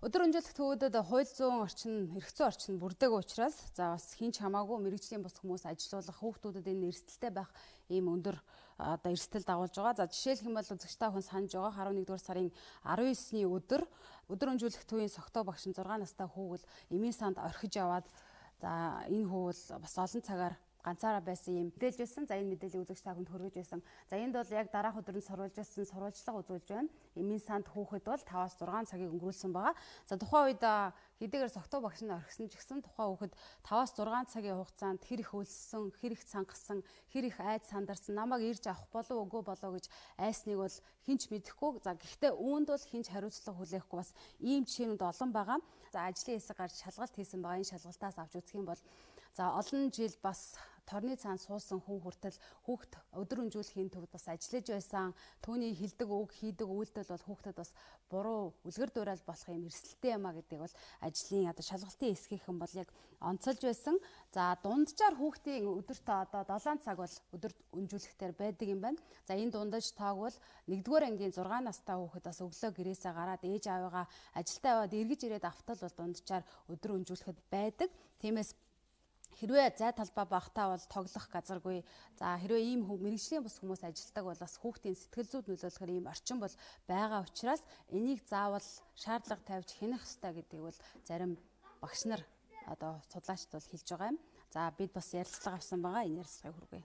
Өдөр өнжүүлэх төвүүдэд хууль зүйн орчин, эрх зүйн орчин бүрдэг учраас за бас хинч хамаагүй мэрэгжлийн бус хүмүүс ажилуулах хүүхдүүдэд энэ эрсдэлтэй байх ийм өндөр одоо эрсдэл дагуулж байгаа. За жишээлх юм бол үзэгч та хүн санаж байгаа 11-р сарын 19-ний өдөр өнжүүлэх төвийн согтоо багш 6 настай хүүгэл эмийн санд орхиж яваад за энэ хүүгэл бас олон цагаар ганцаараа байсан юм мэдээлж байсан. За энэ мэдээллийг үзэгч та хүнд хүргэж байсан. За энд бол яг дараах өдрөнд сурвалж байсан сурвалжлага үзүүлж байна. Эмийн санд хүүхэд бол 5-аас 6 цагийг өнгөрүүлсэн байгаа. За тухайн үед хэдийгээр согтуу багш нь орхисон ч гэсэн тухайн хүүхэд 5-аас 6 цагийн хугацаанд хэр их өлссөн, хэр их цангасан, хэр их айд сандарсан, намайг ирж авах болов үгүй болов гэж айсныг бол хинч мэдэхгүй. За гэхдээ үүнд бол хинч хариуцлага хүлээхгүй бас ийм жишээнүүд олон байгаа. За ажлын хэсэг гарч шалгалт хийсэн байгаа. Энэ шалгалтаас авч үзэх юм бол за олон жил бас торны цаан суусан хүн хүртэл хүүхд өдөр өнжүүлэхийн төвд бас ажиллаж байсан. Түүний хилдэг үг хийдэг үйлдэл бол хүүхдэд бас буруу үлгэр дуурайл болох юм эрсдэлтэй юм а гэдэг бол ажлын одоо шалгалтын хэсгийнхэн бол яг онцолж байсан. За дунджаар хүүхдийн өдөрт одоо 7 цаг бол өдөр өнжүүлэхтэр байдаг юм байна. За энэ дундаж тоог бол 1-р ангийн 6 настай хүүхэд бас өглөө гэрээсээ гараад ээж аавыгаа ажилдаа яваад эргэж ирээд автал бол дунджаар өдөр өнжүүлэхэд байдаг. Тиймээс хэрвээ зай талбай багтаа бол тоглох газаргүй. За хэрвээ ийм мэрэгжлийн бус хүмүүс ажилтдаг бол бас хүүхдийн сэтгэл зүйд нөлөөлөхөр ийм орчин бол байгаа учраас энийг заавал шаардлага тавьж хянах ёстой гэдгийг бол зарим багш нар одоо судлаачд бол хэлж байгаа юм. За бид бас ярилцлага авсан байгаа. Энэ ярилцлагыг хүргэе.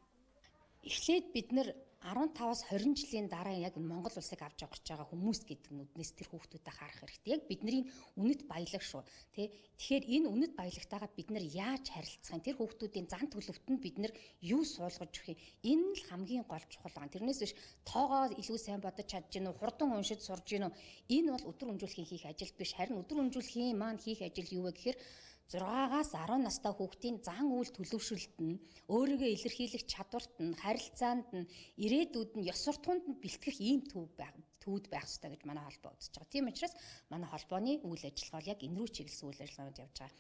Эхлээд бид нэр 15-аас 20 жилийн дараа яг Монгол улсыг авч явах гэж байгаа хүмүүс гэдэг нүднээс тэр хүүхдүүдэд харах хэрэгтэй. Яг бидний үнэт баялаг шүү. Тэгэхээр энэ үнэт баялагтайгаа бид нар яаж харилцах юм? Тэр хүүхдүүдийн зан төлөвт нь бид нар юу суулгаж өгөх юм? Энэ л хамгийн гол чухал байгаа. Тэрнээс биш тоогоо илүү сайн бодож чадж гинөө, хурдан уншиж сурж гинөө. Энэ бол өдөр өнжүүлэхийн хийх ажил биш. Харин өдөр өнжүүлэхийн маань хийх ажил юу вэ гэхээр 6-аас 10 настай хүүхдийн зан үйл төлөвшөлт нь, өөрийгөө илэрхийлэх чадварт нь, харилцаанд нь, ирээдүйд нь, ёс суртахуунд нь бэлтгэх ийм төвд байх ёстой гэж манай холбоо үзэж байгаа. Тийм учраас манай холбооны үйл ажиллагаа яг энэ рүү чиглэсэн үйл ажиллагаанд явж байгаа.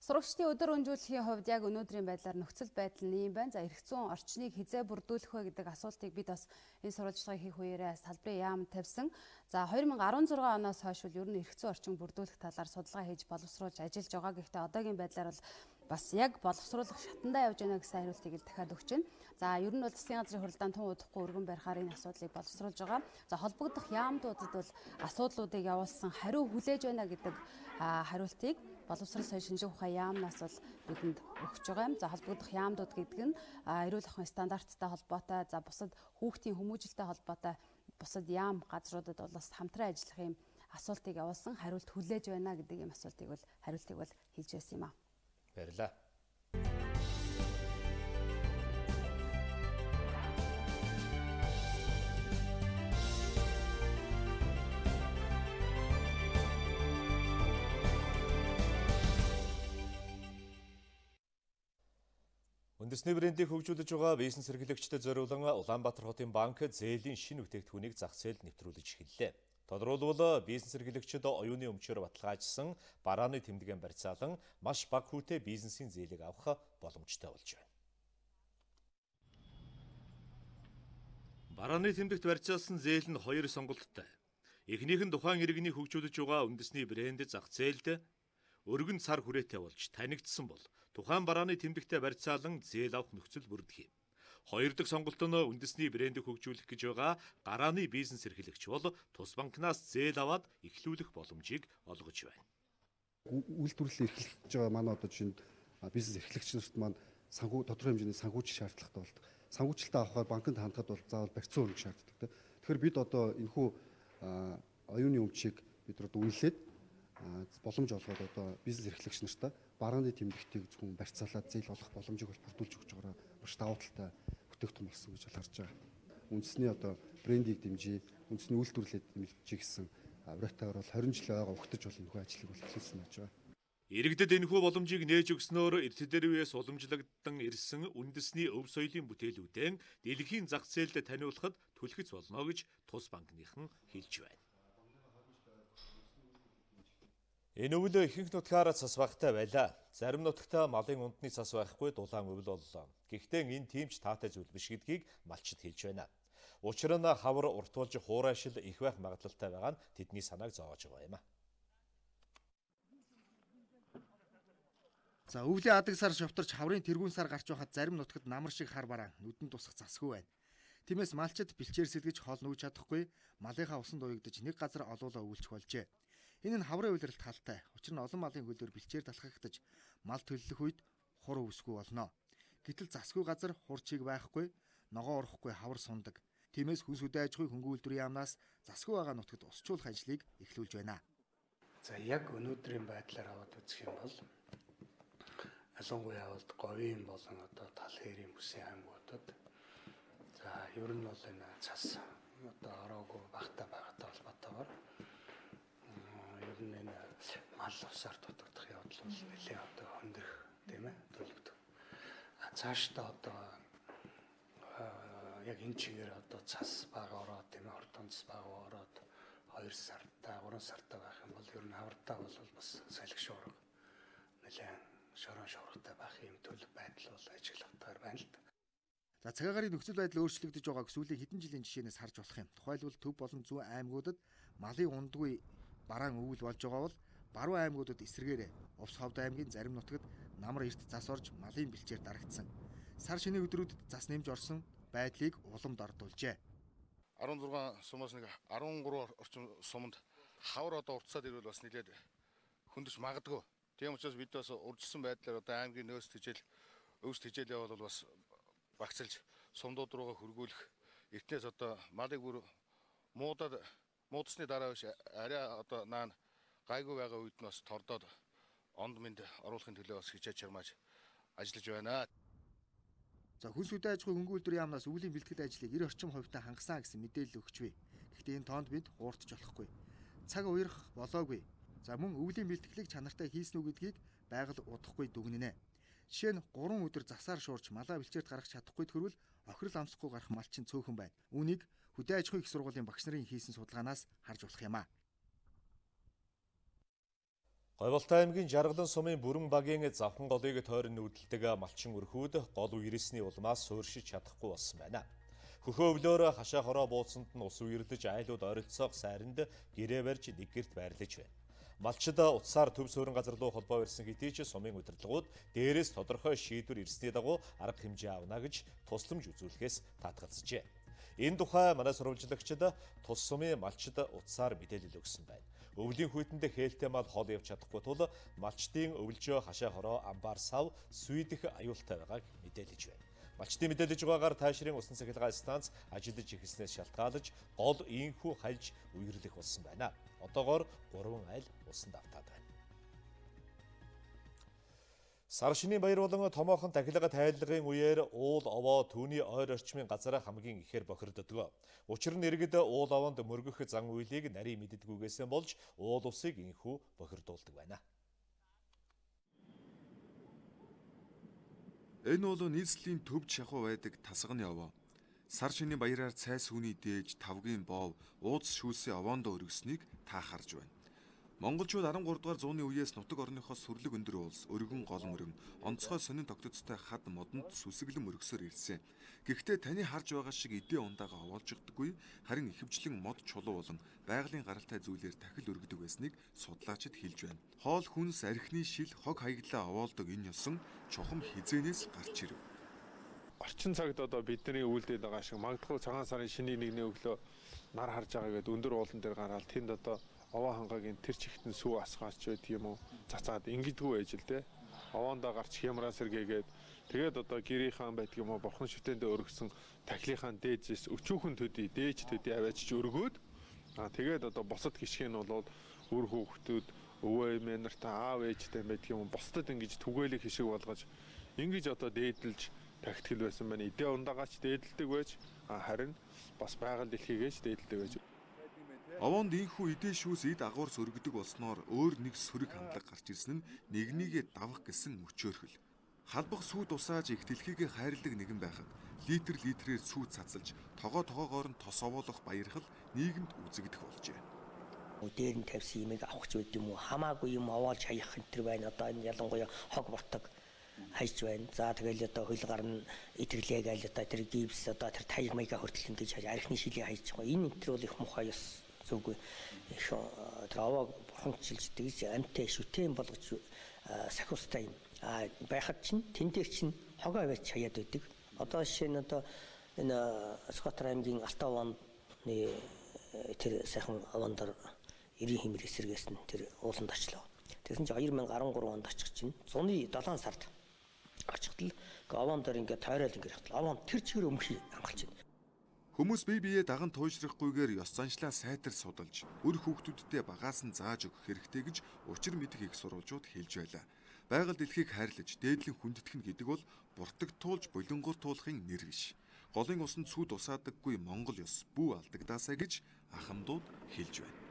Сурагчдын өдөр өнжүүлэхийн хувьд яг өнөөдрийн байдлаар нөхцөл байдал нь ийм байна. За эрх зүйн орчныг хизээ бүрдүүлэх вэ гэдэг асуултыг бид бас энэ сурвалжлагыг хийх үеэрээ салбарын яам тавьсан. За 2016 оноос хойш ер нь эрх зүйн орчин бүрдүүлэх талаар судалгаа хийж боловсруулж ажиллаж байгаа. Гэхдээ одоогийн байдлаар бол бас яг боловсруулах шатандаа явж байна гэсэн хариултыг л дахиад өгч байна. За ер нь бол засгийн газрын хуралдаан тун удахгүй өргөн барихаар энэ асуудлыг боловсруулж байгаа. За холбогдох яамдуудад бол асуудлуудыг явуулсан хариу хүлээж байна гэдэг хариултыг боловсрол соёл шинжлэх ухаан яамнаас бол бидэнд өгч байгаа юм. За холбогдох яамдууд гэдэг нь эрүүл ахуйн стандарттай холбоотой, за бусад хүүхдийн хүмүүжилтэй холбоотой бусад яам газруудад бол бас хамтран ажиллах юм асуултыг явуулсан хариулт хүлээж байна гэдэг юм асуултыг бол хариултыг бол хэлж байсан юм аа. Баярлалаа. Үндэсний брендийг хөгжүүлж байгаа бизнес эрхлэгчдэд зориулан Улаанбаатар хотын банк зээлийн шинэ бүтээгдэхүүнийг зах зээлд нэвтрүүлж эхэллээ. Тодорхойлбол бизнес эрхлэгчид оюуны өмчөөр баталгаажсан барааны тэмдгэн барьцаалан маш бага хүүтэй бизнесийн зээлийг авах боломжтой болж байна. Барааны тэмдэгт барьцаалсан зээл нь хоёр сонголттой. Эхнийх нь тухайн иргэний хөгжүүлж байгаа үндэсний брэнд зах зээлд өргөн цар хүрээтэй болж танигдсан бол тухайн барааны тэмдэгтээ барьцаалан зээл авах нөхцөл бүрдэх юм. Хоёр дахь сонголт нь үндэсний брэндийг хөгжүүлэх гэж байгаа гарааны бизнес эрхлэгч бол тус банкнаас зээл аваад эхлүүлэх боломжийг олгож байна. Үйлдвэрлэлийг эрхлэж байгаа манай одоо жишээнд бизнес эрхлэгч нарт маань тодорхой хэмжээний санхүүжилт шаардлагатай болдог. Санхүүжилтээ авахаар банкнд хандхад бол заавал барьцсан өргө шаарддаг. Тэгэхээр бид одоо энэхүү оюуны өмчийг бид одоо үнэлээд боломж олгоод одоо бизнес эрхлэгч нартаа барааны тэмдэгтийг зөвхөн барьцаалаад зээл олох боломжийг бол бүрдүүлж өгч байгаараа маш давуу талтай бүтээгдэхүүн болсон гэж харж байгаа. Үндэсний одоо брендийг дэмжиж, үндэсний үйлдвэрлэлийг дэмжиж гэсэн авраатайгаар бол 20 жил байгаа өгтөж бол энэхүү ажлыг бол эхлүүлсэн байж байгаа. Иргэдэд энэхүү боломжийг нээж өгснөөр эртдэр үеэс уламжлагдсан ирсэн үндэсний өв соёлын бүтээлүүдэн дэлхийн зах зээлд таниулахад түлхэц болно гэж тус банкныхан хэлж байна. Энэ өвөл ихэнх нутгаар цас багтай байлаа. Зарим нутагта малын ундны цас байхгүй дулаан өвөл боллоо. Гэхдээ энэ тийм ч таатай зүйл биш гэдгийг малчид хэлж байна. Учир нь хавар уртуулж хуурайшил их байх магадлалтай байгаа нь тэдний санааг зоож байгаа юм а. За өвлийн адаг сар шовторч хаврын тэргүүн сар гарч байхад зарим нутагт намар шиг хар бараан нүдэнд тусах засгүй байна. Тиймээс малчид бэлчээр сэлгэж хол нүүж чадахгүй малынхаа усанд уягдаж нэг газар олуулаа өвлчих болжээ. Энэ нь хаврын үйлрэлт халтай. Учир нь олон малын хөлөөр бэлчээр талхагдаж мал төлөх үед хур өвсгүй болно. Гэтэл засгүй газар хурчиг байхгүй, ногоо орохгүй хавар сундаг. Тиймээс хүнс үдэ аж ахуйн хөнгөн үйлдвэрийн яамнаас засгүй байгаа нутагт усчлуулах ажлыг эхлүүлж байна. За яг өнөөдрийн байдлаар аваад үзэх юм бол ялангуяа бол говийн болон одоо тал хэрийн бүсийн аймагуудад за ер нь бол энэ цас одоо ороогүй багтаа байгаатай холбоотойгоор ер нь энэ мал усаар дутагдах явдал бол нэлээд одоо хөндрөх тийм ээ төлөвлөдөг. Цаашдаа одоо яг энэ чигээр одоо цас бага ороод тийм ээ ордон цас бага ороод 2 сартаа 3 сартаа байх юм бол ер нь хавартаа бол бас салхи шуурга нэлээд шорон шуургатай байх юм төлөв байдал бол ажиглагдгаар байна л да. За цагаан гарын нөхцөл байдал өөрчлөгдөж байгааг сүүлийн хэдэн жилийн жишээнээс харж болох юм. Тухайлбал төв болон зүүн аймагуудад малын ундгүй бараан өвөл болж байгаа бол баруун аймагуудад эсрэгээр Увс ховд аймгийн зарим нутагт намар эрт зас орж малын бэлчээр дарагдсан. Сар шинийн өдрүүдэд зас нэмж орсон байдлыг уламд ордуулжээ. 16 сумаас нэг 13 орчим суманд хавар одоо уртсаад ирвэл бас нэлээд хөндөж магадгүй. Тийм учраас бид бас урьдчилсан байдлаар одоо аймгийн нөөц хичээл явал бас багцлж сумдууд руугаа хөргүүлэх эртнээс одоо малыг бүр муудсны дараа биш арай одоо наан гайгүй байгаа үед нь бас тордоод онд мэнд оруулахын төлөө бас хичээж чармааж ажиллаж байна. За хүнс үдэ аж ахуйн хөнгөн үйлдвэрийн яамнаас өвлийн бэлтгэл ажлыг 90 орчим хувьтай хангасан гэсэн мэдээлэл өгч бай. Гэхдээ энэ тоонд бид хууртж болохгүй. Цаг уярах болоогүй. За мөн өвлийн бэлтгэлийг чанартай хийсэн үү гэдгийг байгаль удахгүй дүгнэнэ. Жишээ нь 3 өдөр засаар шуурч малаа бэлчээрт гаргах чадахгүй төрвөл охирол амсахгүй гарах малчин цөөхөн байна. Үүнийг хөдөө аж ахуйн их сургуулийн багш нарын хийсэн судалгаанаас харж болох юм а. Говьолтой аймгийн Жаргалан сумын бүрэн багийн завхан голыг тойрон нүүдэлдэг малчин өрхүүд гол үерсний улмаас сууршиж чадахгүй болсон байна. Хөхөө өвлөөр хашаа хороо бууцсанд нь ус үерлэж айлууд ойролцоох сайранд гэрээ барьж нэг гэрт байрлаж байна. Малчид утсаар төв суурин газар руу холбоо ирсэн хэдий ч сумын удирдлагууд дээрээс тодорхой шийдвэр ирсний дагуу арга хэмжээ авна гэж тусламж үзүүлэхээс таатгалзжээ. Энэ тухай манай сурвалжлагчид тус сумын малчид утсаар мэдээлэл өгсөн байна. Өвлийн хүйтэнд хээлтэй мал хол явж чадахгүй тул малчдын өвлжөө хашаа хороо амбаар сав сүйдэх аюултай байгааг мэдээлж байна. Малчдын мэдээлж байгаагаар таашрын усан цахилгаан станц ажиллаж эхэлснээс шалтгаалж гол ийхүү хальж үерлэх болсон байна. Одоогоор 3 айл усанд автаад байна. Сар шинийн баяр болон томоохон тахилга тайллагын үеэр уул овоо түүний ойр орчмын газар хамгийн ихээр бохирддог. Учир нь иргэд уул овоонд мөргөх зан үйлийг нарийн мэддэггүйгээсээ болж уул усыг инхүү бохирдуулдаг байна. Энэ бол нийслэлийн төвд шахуу байдаг тасганы овоо. Сар шинийн баяраар цай сүүний дээж, тавгийн боов, ууц шүүсээ овоондоо өргөснийг та харж байна. Монголчууд 13 дугаар зууны үеэс нутаг орныхоо сүрлэг өндөр уулс, өргөн гол мөрөн, онцгой сонин тогтцтой хад модонд сүсэглэн өргөсөөр ирсэн. Гэхдээ таны харж байгаа шиг эдээ ундаага овоолждаггүй, харин ихэвчлэн мод чулуу болон байгалийн гаралтай зүйлээр тахил өргөдөг байсныг судлаачид хэлж байна. Хоол хүнс, архины шил, хог хаяглаа овоолдог энэ ёсон чухам хизээнээс гарч ирэв. Орчин цагт одоо бидний үйлдэл байгаа шиг магадгүй цагаан сарын шинийн нэгний өглөө нар харж байгаа гэдэг өндөр уулан дээр гараад тэнд одоо овоо хангагийн тэр чигтэн сүү асгаач байт юм уу цацаад ингэдэггүй байж л те. Овоондоо гарч хямраа сэргээгээд тэгээд одоо гэрийнхэн байдаг юм уу бурхан шүтээндээ өргөсөн тахилынхаа дээжээс өчүүхэн төдий дээж төдий аваачж өргөөд тэгээд одоо босод гიშгэн нь бол үр хүүхдүүд өвөө МҮОНРТ аав ээжтэй байдаг юм босдод ингэж түгээлэг хишиг болгож ингэж одоо дээдэлж тактикл байсан байна. Эдээ ундаагаач дээдэлдэг байж харин бас байгаль дэлхийгээс дээдэлдэг байж. Овоонд инхүү эдээ шүүс эд агуурс өргөдөг болсноор өөр нэг сөрөг хандлага гарч ирсэн нь нэгнийгээ давах гэсэн мөчөөрхөл. Халбах сүү дусааж их дэлхийгээ хайрладаг нэгэн байхад литрээр сүү цацалж тогоогоор нь тос овоолох баярхал нийгэмд үзэгдэх болжээ. Дээр нь тавьсан юмыг авахч байд юм уу хамаагүй юм овоолж хаях энэ төр байна. Одоо энэ ялангуяа хог бортог хайж байна. За тэгэл одоо хөл гарна итэрлээ гээл одоо тэр гипс одоо тэр таяг маяга хүртэл ингэж хайж архины шилийг хайж байгаа. Энэ энэ төр бол их мухай ёс. Зүггүй их тэр овоо бурханчилждэг гэж амтай шүтэн болгож сахиустай юм. Байхад чинь тэн дээр чинь хогоо аваач хаяад байдаг. Одоо жишээ нь одоо энэ Скотер аймгийн Алтай овооны тэр сайхан овондор 90 хэмэл эсэргээс нь тэр ууланд очлоо. Тэгсэн чинь 2013 онд очих чинь зуны 7 сард очихтал овондор ингээд тойрол ингээд хатал овонд тэр чигээр өмхий хангалж байна. Хүмүүс бие биеэ даган туйшрахгүйгээр ёс заншлаа сайтар судалж, өр хүүхдүүдтэй багаас нь зааж өгөх хэрэгтэй гэж учир мэдэх их сурвалжууд хэлж байлаа. Байгаль дэлхийг хайрлаж, дээдлэн хүндэтгэх нь гэдэг бол буртагтуулж булингур туулахын нэр биш. Голын усанд сүд усаадаггүй Монгол ёс бүү алдагдаасаа гэж ахмадууд хэлж байна.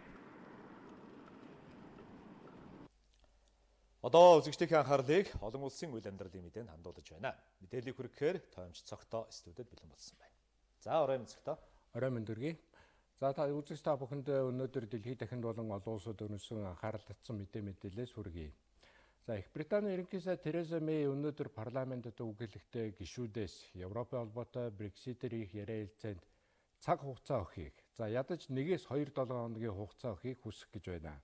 Одоо үзэгчдийн анхаарлыг олон улсын үйл амьдралын мэдээнд хандуулж байна. Мэдээллийг хүргэхээр тоомч цогтоо студид бэлэн болсон байна. За орой мэцгтээ. Орой мэндүргий. За та үзэгч та бүхэндээ өнөөдөр дэлхийд дахинд болон олон улсад өрнөсөн анхаарал татсан мэдээлэлээс хүргэе. За Их Британий ерөнхий сайд Тереза Мэй өнөөдөр парламентод үгэлэхдээ гишүүдээс Европын холбоотой Брекситээр их яриа хэлцээнд цаг хугацаа өгөхийг, за ядаж 1-2 хоногийн хугацаа өгөхийг хүсэх гэж байна.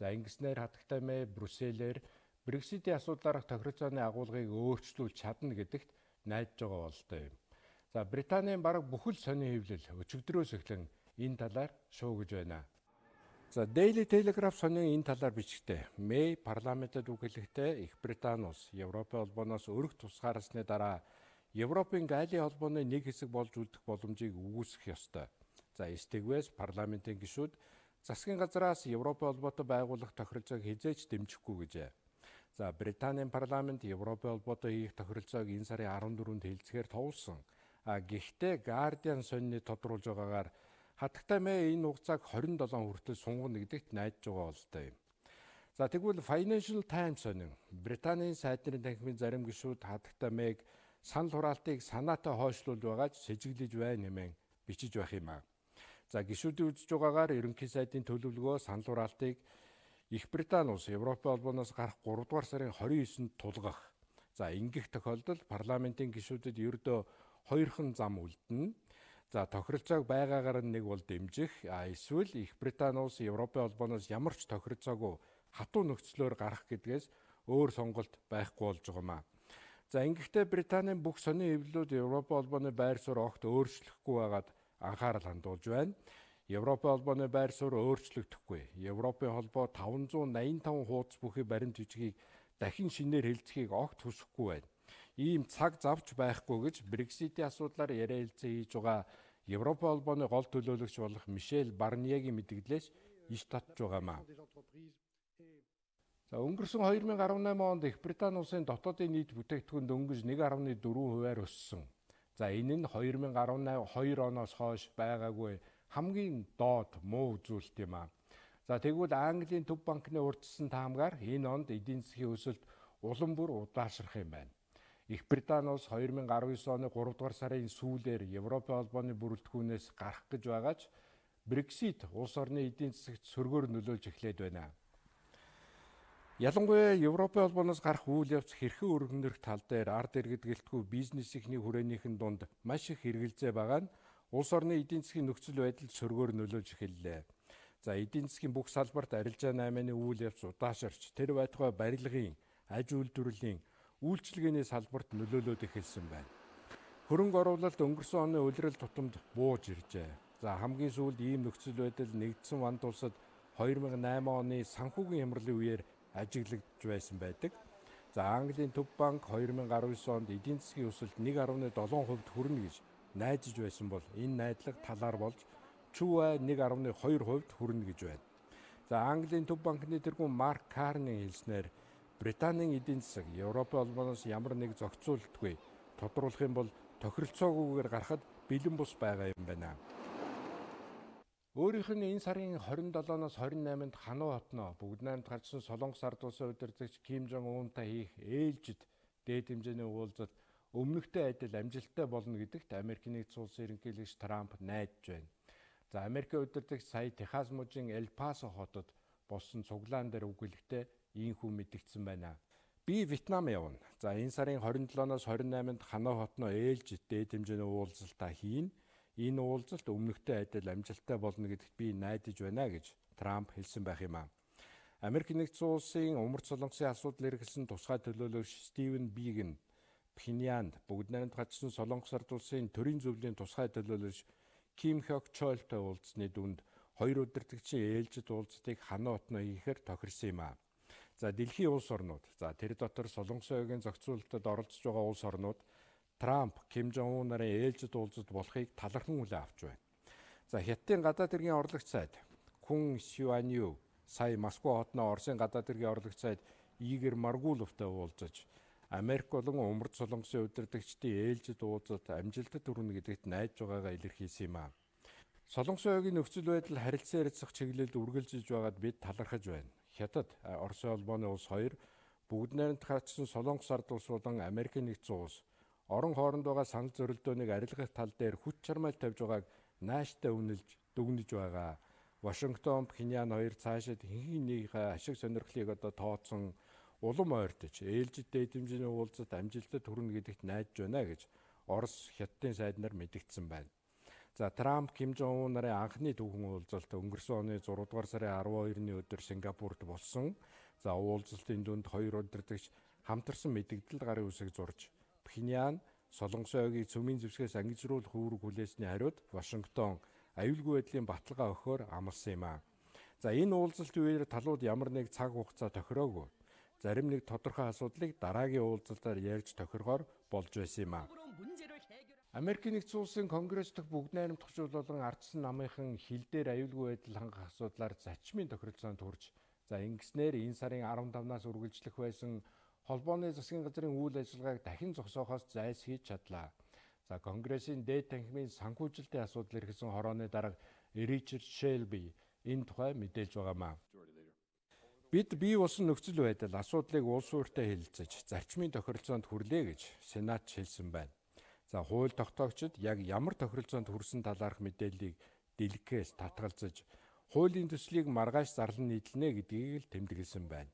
За ингэснээр хатагтай Мэй Брюсселээр Брекситийн асуудлаарх тохиролцооны агуулгыг өөрчлүүлж чадна гэдэгт найдаж байгаа болтой юм. За Британийн бараг бүхэл сонин хэвлэл өчигдрөөс эхлэн энэ талаар шуугиж байна. За Daily Telegraph сонин энэ талаар бичгтээ Мэй парламентод үгэлэхдээ Их Британи улс Европын холбооноос өргөх тусгаарсны дараа Европын галийн холбооны нэг хэсэг болж үлдэх боломжийг үүсгэх ёстой. За стэгвэс парламентын гишүүд засгийн газраас Европын холбоотой байгуулах тохиролцоог хизээж дэмжихгүй гэжээ. За Британийн парламент Европын холбоотой хийх тохиролцоог энэ сарын 14-нд хэлцгээр товлсон. Гэхдээ Guardian сонины тодруулж байгаагаар хатагтай Мэй энэ хугацааг 27 хүртэл сунгана гэдэгт найдаж байгаа болтой юм. За тэгвэл Financial Times сонин Британийн сайдны танхимын зарим гишүүд хатагтай Мэйг санал хураалтыг санаатай хойшлуулж байгааж сэжиглэж байна хэмээн бичиж байх юм аа. За гишүүдийн үзэж байгаагаар ерөнхий сайдын төлөвлөгөө санал хураалтыг Их Британи улс Европын холбооноос гарах 3 дугаар сарын 29-нд тулгах. За ингэх тохиолдолд парламентын гишүүдэд ердөө хоёрхан зам үлдэнэ. За тохиролцоог байгаагаар нэг бол дэмжих, эсвэл Их Британи улс Европын холбооноос ямар ч тохиролцоогүй хатуу нөхцлөөр гарах гэдгээс өөр сонголт байхгүй болж байгаамаа. За ингэхдээ Британийн бүх сонин хэвлэлүүд Европын холбооны байр суурь огт өөрчлөхгүй байгаад анхаарал хандуулж байна. Европын холбооны байр суурь өөрчлөгдөхгүй. Европын холбоо 585 хуудас бүхий баримт бичгийг дахин шинээр хэлцэхийг огт хүсэхгүй байна. Ийм цаг завч байхгүй гэж Брекситийн асуудлаар яриа хэлцээ хийж байгаа Европын холбооны гол төлөөлөгч болох Мишель Барньегийн мэдгдлээс иш татж байгаамаа. За өнгөрсөн 2018 онд Их Британи улсын дотоодын нийт бүтээгдэхүүн дөнгөж 1.4% өссөн. За энэ нь 2018 оноос хойш байгаагүй хамгийн доод муу үзүүлэлт юм аа. За тэгвэл Английн төв банкны урьдчилсан таамгаар энэ онд эдийн засгийн өсөлт улам бүр удаашрах юм байна. Их Британи улс 2019 оны 3 дугаар сарын сүүлээр Европын холбооны бүрэлдэхүүнээс гарах гэж байгаач Брексит улс орны эдийн засагт сөргөөр нөлөөлж эхлээд байна. Ялангуяа Европын холбооноос гарах үйл явц хэрхэн өргөнөх тал дээр ард иргэд гэлтгүй бизнес ихний хүрээнийхэн дунд маш их хэрэгэлзээ байгаа нь улс орны эдийн засгийн нөхцөл байдалд сөргөөр нөлөөлж эхэллээ. За эдийн засгийн бүх салбарт арилжаа 8-ны үйл явц удаашарч тэр байтугай барилгын, аж үйлдвэрлэлийн, үйлчилгээний салбарт нөлөөлөд эхэлсэн байна. Хөрөнгө оруулалт өнгөрсөн оны улирал тутамд бууж иржээ. За хамгийн сүүлд ийм нөхцөл байдал нэгдсэн вант улсад 2008 оны санхүүгийн хямралын үеэр ажиглагдж байсан байдаг. За Английн төв банк 2019 онд эдийн засгийн өсөлт 1.7% хүрнэ гэж найдаж байсан бол энэ найдлага талаар болж чүвэ 1.2% хүрнэ гэж байна. За Английн төв банкны тэргүүн Марк Карнийн хэлснээр Британийн эдийн засаг Европын холбооноос ямар нэг зохицуулалтгүй тодруулах юм бол тохиролцоогүйгээр гарахад бэлэн бус байгаа юм байна. Өөрийнх нь энэ сарын 27-оос 28-нд Хануу хотноо бүгд найрамд гарсан Солонгос ард улсын удирдагч Ким Жон Унтай хийх ээлжид дээд хэмжээний уулзалт өмнөхтэй адил амжилттай болно гэдэгт Америкийн нэгдсэн улсын ерөнхийлөгч Трамп найдаж байна. За Америкийн удирдагч сая Техас мужийн Эль Пасо хотод болсон цуглаан дээр үгэлэхдээ ийхүү мэдгдсэн байна. Би Вьетнам явна. За энэ сарын 27-оос 28-нд Ханоо хотноо ээлжид дээд хэмжээний уулзалтаа хийн. Энэ уулзалт өмнөхтэй адил амжилттай болно гэдэгт би найдаж байна гэж Трамп хэлсэн байх юм аа. Америкийн нэгдсэн улсын умард солонгосын асуудал эргэлсэн тусгай төлөөлөгч Стивен Бигэн Пхеньянд бүгд найрамд гарсан Солонгос ард улсын төрийн зөвлөлийн тусгай төлөөлөгч Ким Хёк Чольтой уулзсны дүнд хоёр удирдагчийн ээлжид уулзалтыг Ханоо хотноо хийхээр тохирсон юм аа. За дэлхийн улс орнууд, за тэр дотор Солонгосын ойгийн зохицуулалтад оролцож байгаа улс орнууд Трамп, Ким Жон Ун нарын ээлжид уулзалт болохыг талархан хүлээн авч байна. За Хятадын гадаад хэргийн орлогч сайд Күн Сюанью сая Москва хотноо Оросын гадаад хэргийн орлогч сайд Игорь Маргуловтой уулзаж Америк болон умард солонгосын удирдагчдын ээлжид уулзалт амжилтад хүрнэ гэдэгт найдаж байгаагаа илэрхийлсэн юм аа. Солонгосын ойгийн нөхцөл байдал харилцан ярилцах чиглэлд үргэлжлэж байгаад бид талархаж байна. Хятад, Оросын холбооны улс хоёр бүгд найрамд гарсан Солонгос ард улс болон Америкийн нэгдсэн улс орон хооронд байгаа санал зорилтооныг арилгах тал дээр хүч чармайл тавьж байгааг нааштай үнэлж дүгнэж байгаа. Вашингтон, Пхеньян хоёр цаашид хинхийнийхээ ашиг сонирхлыг тооцсон улам ойртож ээлжид дээд хэмжээний уулзалт амжилтад хүрнэ гэдэгт найдаж байна гэж Орос, Хятадын сайднаар мэдгдсэн байна. За Трамп, Ким Жон Ун нарын анхны түүхэн уулзалт өнгөрсөн оны 6 дугаар сарын 12-ны өдөр Сингапурт болсон. За уулзалтын дүнд хоёр удирдагч хамтарсан мэдэгдэл гарын үсэг зурж Пхеньян Солонгосын ойгийг цөмийн зэвсгээс ангижруулах үүрэг хүлээсний хариуд Вашингтон аюулгүй байдлын баталгаа өгөхөөр амласан юм аа. За энэ уулзалтын үеэр талууд ямар нэг цаг хугацаа тохироогүй. Зарим нэг тодорхой асуудлыг дараагийн уулзалтаар ярьж тохирохоор болж байсан юм аа. Америкийн нэгдсэн улсын Конгресс дахь бүгд найрамдах жил болон ардсан намынхан хил дээр аюулгүй байдал хангах асуудлаар зарчмын тохиролцоонд хүрч за ингэснээр энэ сарын 15-наас үргэлжлэх байсан холбооны засгийн газрын үйл ажиллагааг дахин зогсоохоос зайлсхийж чадлаа. За Конгрессийн дээд танхимын санхүүжилтийн асуудал эргэсэн хорооны дарга Ричард Шелби энэ тухай мэдээлж байгаамаа. Бид бий болсон нөхцөл байдал асуудлыг улс хууртай хэлэлцэж зарчмын тохиролцоонд хүрлээ гэж Сенат хэлсэн байна. За хууль тогтоогчид яг ямар тохиролцоонд хүрсэн талаарх мэдээллийг дэлгэхээс татгалзаж хуулийн төслийг маргааш зарлан нийтлэнэ гэдгийг л тэмдэглэсэн байна.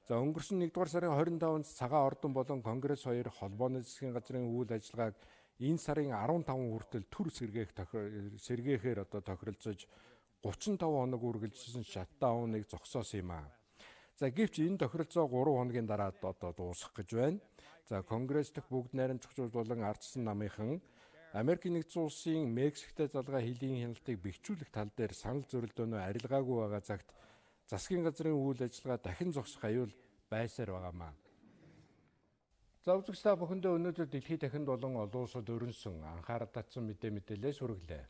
За өнгөрсөн 1 дугаар сарын 25-нд цагаан ордон болон Конгресс хоёр холбооны засгийн газрын үйл ажиллагааг энэ сарын 15 хүртэл төр сэргээхээр тохиролцож 35 хоног үргэлжилсэн шатдауныг зогсоосон юм аа. За гэвч энэ тохиролцоо 3 хоногийн дараа дуусах гэж байна. За Конгресс дахь бүгд найрамдах жил болон ардсан намынхан Америкийн нэгдсэн улсын Мексиктэй залгаа хилийн хяналтыг бэхжүүлэх тал дээр санал зорилтөөнөө арилгаагүй байгаа цагт засгийн газрын үйл ажиллагаа дахин зогсох аюул байсаар байгаамаа. За үзэгч та бүхэндээ өнөөдөр дэлхийд дахинд болон олон улсад өрнсөн анхаарал татсан мэдээлэлээс хүргэлээ.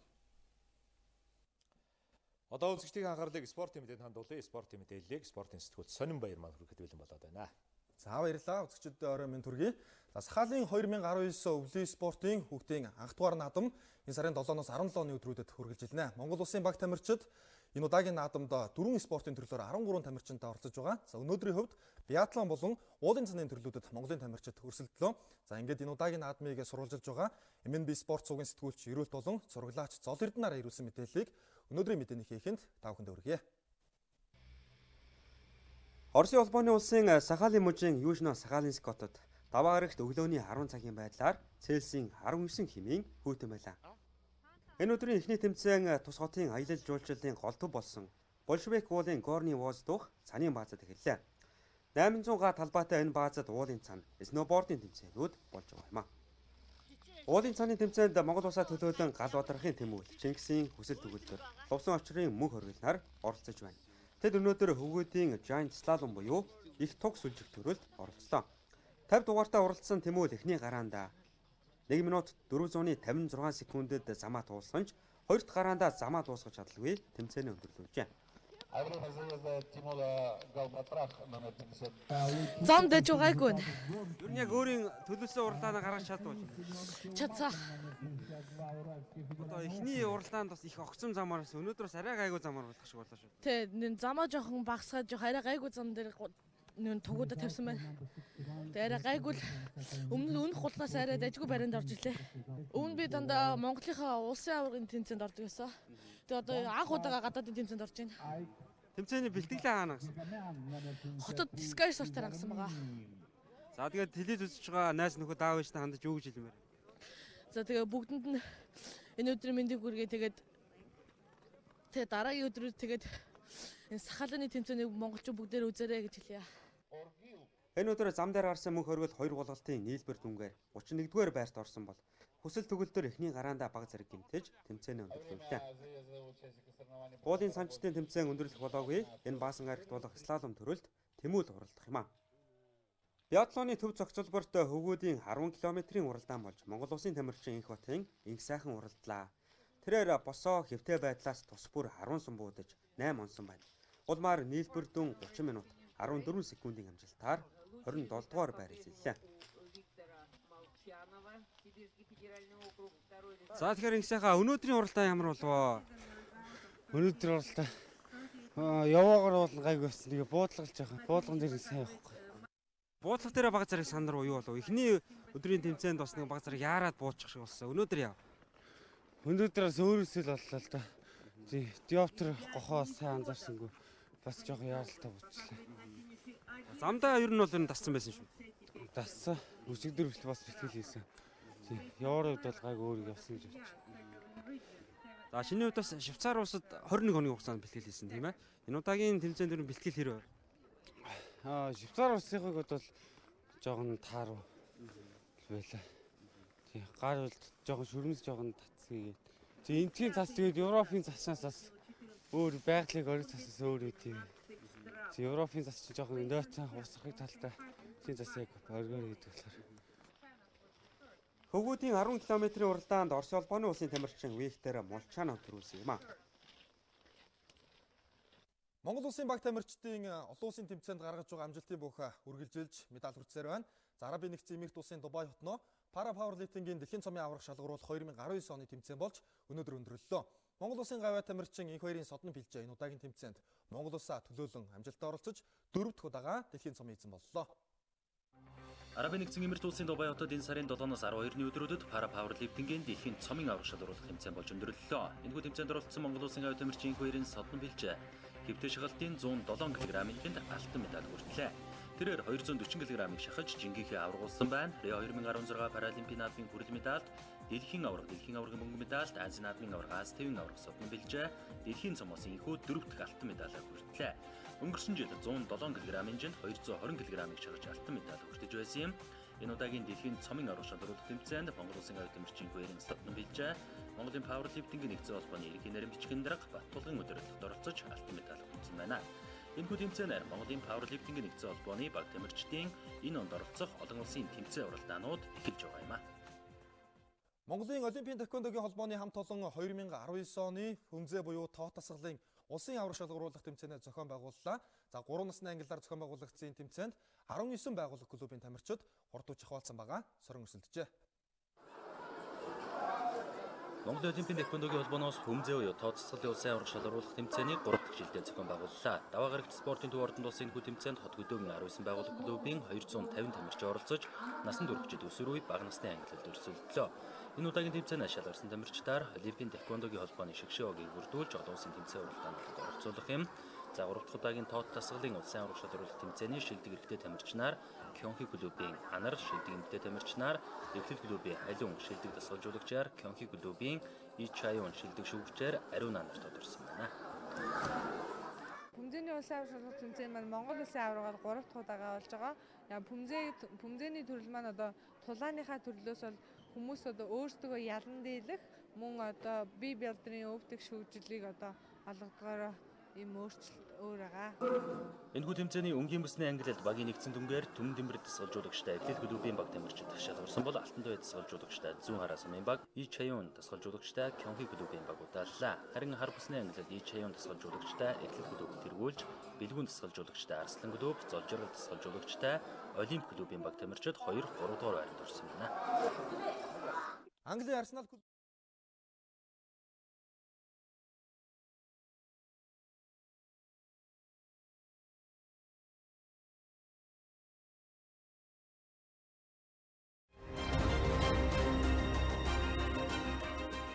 Одоо үзэгчдийн анхаарлыг спортын мэдээнд хандуулъя. Спортын мэдээллийг спортын сэтгүүлч Сонин Баяр маань хүргэхэд бэлэн болоод байна. За баярлалаа. Үзэгчдэд орой минь төргий. За Сахалин 2019 өвлийн спортын хүүхдийн анх дугаар наадам энэ сарын 7-оос 17-ны өдрүүдэд хүргэлжилнэ. Монгол улсын баг тамирчид энэ удаагийн наадамд 4 спортын төрлөөр 13 тамирчинтай оролцож байгаа. За өнөөдрийн хувьд биатлон болон уулын цанын төрлүүдэд Монголын тамирчид өрсөлдлөө. За ингээд энэ удаагийн наадмыг сурвалжилж байгаа МНБ спорт цугийн сэтгүүлч Ерөөлт болон зураглаач Зол Эрдэнараа ирүүлсэн мэдээллийг өнөөдрийн мэдээний хийхэд та бүхэнд хүргье. Оросын улбооны улсын Сахалин мужийн Южно-Сахалинск хотод даваа гарагт өглөөний 10 цагийн байдлаар Цельсийн 19 хэмээн хүйтэн байлаа. Энэ өдрийн эхний тэмцээн тус хотын аялал жуулчлалын гол төв болсон Большевик уулын Горны Воздух цанын баазад эхэллээ. 800 га талбайтай энэ баазад уулын цан, сноубордын тэмцээнүүд болж байгаа юм а. Уулын цаны тэмцээнд Монгол улсаа төлөөлөн гал бадрахын тэмүүлэл, Чингисийн хүсэл төгөлдөр, Лувсан очрын мөнх хоригнаар оролцож байна. Тэд өнөөдөр хөвгүүдийн Giant Slalom буюу их туг сүлжих төрөлд оролцлоо. 50 дугаартаа оролцсон тэмүүлэл эхний гараандаа 1 минут 456 секундэд замаа туулсанч хоёр дахь гараандаа замаа дуусгаж чадалгүй тэмцээний өндөрлөвжээ. Зам дэж байгаагүй. Юу нэг өөрийн төлөвлөсөн уралдаанаа гаргаж чадвал. Чадсан. Одоо эхний уралдаанд бас их огцом замаараас өнөөдөр бас арай гайгүй замаар болох шиг болоо шүү. Тэ замаа жоохон багасгаад арай гайгүй зам дээр нүүн тугуудаа тавьсан байна. Тэ арай гайгүй өмнөх гулгаас арай дажгүй баринд орж ирлээ. Өмнө би дандаа Монголынхаа улсын аваргын тэмцээнд ордог байсан. Тэ одоо анх удаага гадаадын тэмцээнд орж байна. Тэмцээний бэлтгэлээ хаана гасан? Хотод Sky Sport-аар гасан байгаа. За тэгээд телевиз үзэж байгаа найз нөхөд аав ээжтэй хандаж юу гэж хэлмээр? За тэгээ бүгдэнд нь энэ өдрийн мэндийг хүргэе. Тэгээд дараагийн өдрүүд тэгээд энэ Сахалины тэмцээнийг монголчууд бүгдээр үзээрэй гэж хэлье. Энэ өдөр зам дээр гарсан мөнх хоригдол 2 гулгалтын нийлбэр дүнгээр 31-р байрт орсон бол хүсэл төгөлдөр эхний гараандаа баг зэрэг гэмтэж тэмцээний өндөрлөвлөө. Уулын санчтын тэмцээн өндөрлөх болоогүй энэ баасан гарагт болох слалом төрөлд тэмүүлэл уралдах юм а. Биатлоны төв зохицолборт хөвгүүдийн 10 км-ийн уралдаан болж Монгол улсын тамирчин инх хотын инх сайхан уралдлаа. Тэрээр босоо хэвтэй байдлаас тус бүр 10 сум буудаж 8 онсон байна. Улмаар нийлбэр дүн 30 минут 14 секундын амжилтаар 27 дугаар байр эзэллээ. За тэгэхээр инх сайхан өнөөдрийн уралдаан ямар болов? Өнөөдөр уралдаан яваагаар бол гайг байсан. Тэгээ буудлагалж байгаа. Буудлаган дээр сайн явахгүй. Буудлага дээр баг зэрэг сандар уу юу болов? Эхний өдрийн тэмцээнд бас нэг баг зэрэг яарад буучих шиг болсон. Өнөөдөр яв. Өнөөдрөөс өөрөөсөө л боллоо л да. Диоптер гохоо сайн анзаарсангүй. Бас жоохон яаралтай буучлаа. Замдаа ер нь бол энэ тассан байсан шүү. Тассан. Өчигдөр хүртэл бас бэлтгэл хийсэн. Яваар үед бол гайг өөр явсан гэж бодчих. За шинэ үед бас Швейцар улсад 21 хоногийн хугацаанд бэлтгэл хийсэн тийм ээ. Энэ удаагийн тэмцээнд ер нь бэлтгэл хэрэг. Швейцар улсынхыг бол жоохон тааруу байлаа. Тий гар бол жоохон шүрмэс жоохон татсгийг. Тий энтхийн цас тэгээд Европын цаснаас бас өөр байгалийн ориг цаснаас өөр үү тийм. Тий Европын цас чинь жоохон нөөцөн усахыг талтай тийм цас яг оргоор гэдэг болохоор. Хөвгүүдийн 10 км-ийн уралдаанд Оросын улбооны улсын тамирчин Виктор Молчанов төрүүлсэн юм а. Монгол улсын баг тамирчдын олон улсын тэмцээнд гаргаж байгаа амжилтын бүх үргэлжилж медаль хүртсээр байна. За Арабын нэгдсэн эмирт улсын Дубай хотноо пара пауэрлифтингийн дэлхийн цомын аврах шалгаруулах 2019 оны тэмцээн болж өнөөдөр өндөрлөлөө. Монгол улсын гавьяа тамирчин инх хоёрын содон бэлжээ энэ удаагийн тэмцээнд Монгол улсаа төлөөлөн амжилттай оролцож 4 дахь удаага дэлхийн цомын эзэн боллоо. Арабын нэгдсэн эмирт улсын Дубай хотод энэ сарын 7-оос 12-ны өдрүүдэд пара пауэрлифтингийн дэлхийн цомын аврах шалгаруулах тэмцээн болж өндөрлөлөө. Энэхүү тэмцээнд оролцсон Монгол улсын гавьяа тамирчин инх хоёрын содон бэлжээ. Хэвтэй шахалтын 107 кг-ийн алтан медаль хүртэлээ. Тэрээр 240 кг-ыг шахаж жингийнхээ аврагуулсан байна. Рио 2016 Паралимпийн наадмын хүрд медальд, дэлхийн аваргын мөнгө медальд, Азийн наадмын аварга, Аз тивийн аварга содон бэлжээ. Дэлхийн цомоос инхүү 4 дахь алтан медаль хүртэлээ. Өнгөрсөн жил 107 кг-ийн жинд 220 кг-ыг шахаж алтан медаль хүртэж байсан юм. Энэ удаагийн дэлхийн цомын аврах шалгаруулах тэмцээнд Монгол улсын гавьяа тамирчин хоёрын содон бэлжээ. Монголын пауэрлифтингийн нэгдсэн холбооны ерөнхий нарийн бичгийн дарга Баттулгын өдөрлөлтөд оролцож алтан медаль хүртсэн байна. Энэхүү тэмцээнээр Монголын пауэрлифтингийн нэгдсэн холбооны баг тамирчдын энэ онд оролцох олон улсын тэмцээн уралдаанууд эхэлж байгаа юм а. Монголын Олимпийн тхэквондогийн холбооны хамт олон 2019 оны Хүнзээ буюу тоот тасгалын улсын аврах шалгаруулах тэмцээнээ зохион байгууллаа. За 3 насны ангиллаар зохион байгуулагдсан тэмцээнд 19 байгууллага клубын тамирчид хурдууж ахвалсан байгаа. Сорон өрсөлдөжээ. Монголын олимпийн тэквондогийн холбооноос хүмзээ буюу тооцоололын улсын аврах шалгаруулах тэмцээний 3 дахь жилдээ зохион байгууллаа. Даваа гарагт спортын төв ордонд улсын энэхүү тэмцээнд хот хөдөөгийн 19 байгууллага клубын 250 тамирчин оролцож, насан туршид өсвөр үе бага насны ангиллалд өрсөлдлөө. Энэ удаагийн тэмцээнд шалгарсан тамирчдаар олимпийн тэквондогийн холбооны шигшээгийг бүрдүүлж олон улсын тэмцээн уралдаанд оролцуулах юм. За 3 дахь удаагийн тоот тасгалын улсын аврах шалгаруулах тэмцээний шилдэг эрэгтэй тамирчнаар Кёнхи клубын Анар, шилдэг эмэгтэй тамирчнаар Эвлэл клубын Халиун, шилдэг дасгалжуулагчаар Кёнхи клубын Ичаюн, шилдэг шүүгчээр Ариун Анар тодорсон байна. Пүмзэний улсын аврах шалгаруулах тэмцээн маань Монгол улсын аврагаар 3 дахь удаага болж байгаа. Пүмзэний төрөл маань одоо тулааныхаа төрлөөс бол хүмүүс одоо өөрсдөө ялан дийлэх мөн одоо бие бэлдрийн өвдөх шүүгжлийг одоо олгодгоор ийм өөрчлөлт өөр байгаа. Энэхүү тэмцээний өнгийн бүсний ангиллалд багийн нэгдсэн дүнгээр Түмэн Дэмбэр дасгалжуулагчтай Эвлэл клубын баг тамирчид шалгарсан бол Алтан туяа дасгалжуулагчтай Зүүн Хараа сумын баг, Ичаюн дасгалжуулагчтай Кёнхи клубын баг удааллаа. Харин хар бүсний ангиллалд Ичаюн дасгалжуулагчтай Эвлэл клуб тэргүүлж, Бэлгүүн дасгалжуулагчтай Арслан клуб, Золжиргал дасгалжуулагчтай Олимп клубын баг тамирчид 2-3 дугаар байранд орсон байна. Английн Арсенал клуб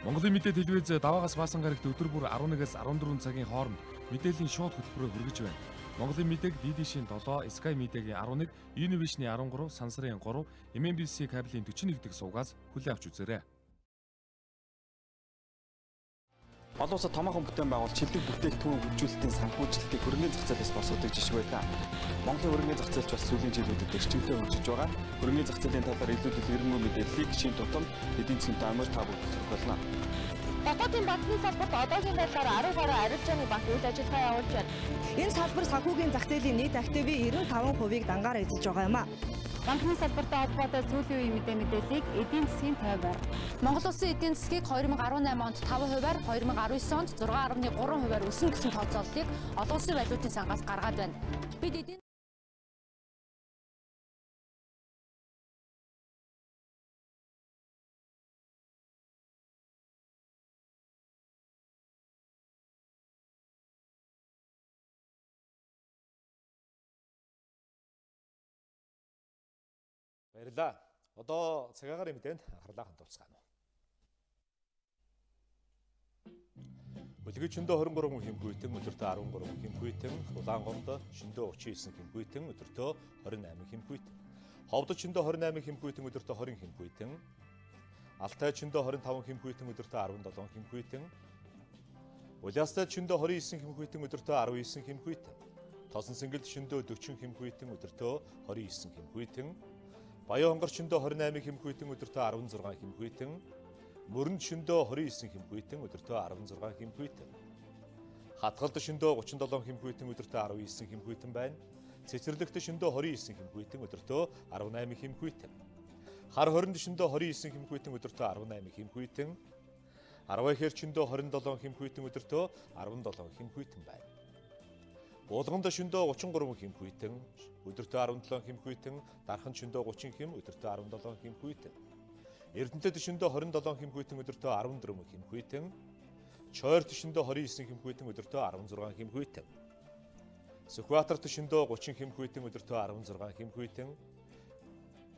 Монголын мэдээ телевиз даваагаас баасан гарагт өдөр бүр 11-ээс 14 цагийн хооронд мэдээллийн шууд хөтөлбөрөөр хүргэж байна. Монголын мэдээг DD-шийн 7, Sky Media-гийн 11, Univision-ийн 13, Сансарын 3, MNBC кабелийн 41 дэх сувгаас хүлээн авч үзээрэй. Олон улсад томоохон бүтээн байгуулалт шилдэг бүтээгдэхүүн хөгжүүлэлтийн санхүүжилтийг хөрөнгөний зах зээлээс босгодог жишг байдаг. Монголын хөрөнгөний зах зээлч бас сүүлийн жилүүдэд эрчимтэй хөгжиж байгаа. Хөрөнгөний зах зээлийн талаар илүү дэлгэрэнгүй мэдээллийг шин тутам эдийн засгийн МЮОНРТ-ийн бүрдүүлэх болно. Дотоодын банкны салбарт одоогийн байдлаар 10 гаруй арилжааны банк үйл ажиллагаа явуулж байна. Энэ салбар санхүүгийн зах зээлийн нийт активын 95%-ыг дангаар эзэлж байгаа юм а. Банкны салбартай холбоотой сүүлийн үеийн мэдээллийг эдийн засгийн тойвоор. Монгол улсын эдийн засгийг 2018 онд 5%-аар, 2019 онд 6.3%-аар өснө гэсэн тооцооллыг олон улсын валютын сангаас гаргаад байна. Бид эдийн Баярлалаа. Одоо цагаагаар мэдээнд анхаарлаа хандуулцгаана. Бүлгийн шөндөө 23 хэмхүүйтэн өдөртөө 13 хэмхүүйтэн, Улаангомд шөндөө 39 хэмхүүйтэн өдөртөө 28 хэмхүүйтэн. Ховдод шөндөө 28 хэмхүүйтэн өдөртөө 20 хэмхүүйтэн. Алтай шөндөө 25 хэмхүүйтэн өдөртөө 17 хэмхүүйтэн. Улаастад шөндөө 29 хэмхүүйтэн өдөртөө 19 хэмхүүйтэн. Тосон сэнгэл шөндөө 40 хэмхүүйтэн өдөртөө 29 хэмхүүйтэн. Баян хонгор шөндөө 28 хэмхүүйтэн өдөртөө 16 хэмхүүйтэн. Мөрөнд шөндөө 29 хэмхүүйтэн өдөртөө 16 хэмхүүйтэн. Хатгалд шөндөө 37 хэмхүүйтэн өдөртөө 19 хэмхүүйтэн байна. Цэцэрлэгт шөндөө 29 хэмхүүйтэн өдөртөө 18 хэмхүүйтэн. Хар хоринд шөндөө 29 хэмхүүйтэн өдөртөө 18 хэмхүүйтэн. Арвайхэр шөндөө 27 хэмхүүйтэн өдөртөө 17 хэмхүүйтэн байна. Булганд шөндөө 33 хэмхүүйтэн өдөртөө 17 хэмхүүйтэн, Дархан шөндөө 30 хэм өдөртөө 17 хэмхүүйтэн. Эрдэнэтэд шөндөө 27 хэмхүүйтэн өдөртөө 14 хэмхүүйтэн. Чойрт шөндөө 29 хэмхүүйтэн өдөртөө 16 хэмхүүйтэн. Сүхбаатарт шөндөө 30 хэмхүүйтэн өдөртөө 16 хэмхүүйтэн.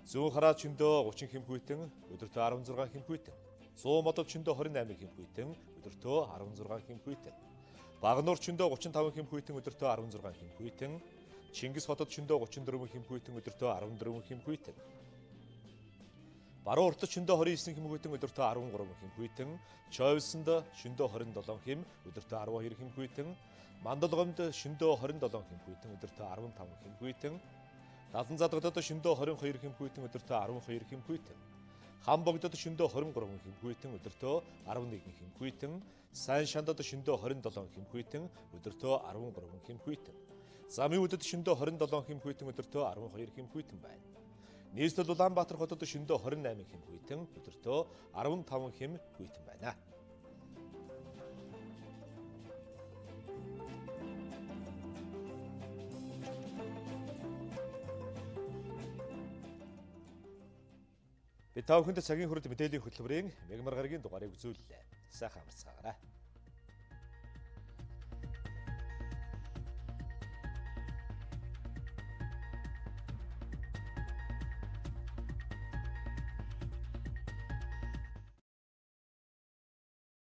Зүүн хараа шөндөө 30 хэмхүүйтэн өдөртөө 16 хэмхүүйтэн. Суумодод шөндөө 28 хэмхүүйтэн өдөртөө 16 хэмхүүйтэн. Багнуур шөндөө 35 хэмхүүйтэн өдөртөө 16 хэмхүүйтэн. Чингис хотод шөндөө 34 хэмхүүйтэн өдөртөө 14 хэмхүүйтэн. Баруун уртад шөндөө 29 хэмхүүйтэн өдөртөө 13 хэмхүүйтэн. Чойвсонд шөндөө 27 хэм өдөртөө 12 хэмхүүйтэн. Мандалгомд шөндөө 27 хэмхүүйтэн өдөртөө 15 хэмхүүйтэн. Далан задгадад шөндөө 22 хэмхүүйтэн өдөртөө 12 хэмхүүйтэн. Хамбогдод шөндөө 23 хэмхүүйтэн өдөртөө 11 хэмхүүйтэн. Сайн шандад шөндөө 27 хэмхүүйтэн өдөртөө 13 хэмхүүйтэн. Замын үдэд шөндөө 27 хэмхүүйтэн өдөртөө 12 хэмхүүйтэн байна. Нийслэл Улаанбаатар хотод шөндөө 28 хэмхүүйтэн өдөртөө 15 хэмхүүйтэн байна. Би та бүхэнд цагийн хүрд мэдээллийн хөтөлбөрийн мягмар гарагийн дугаарыг үзүүллээ. Сайхан амарцгаарай.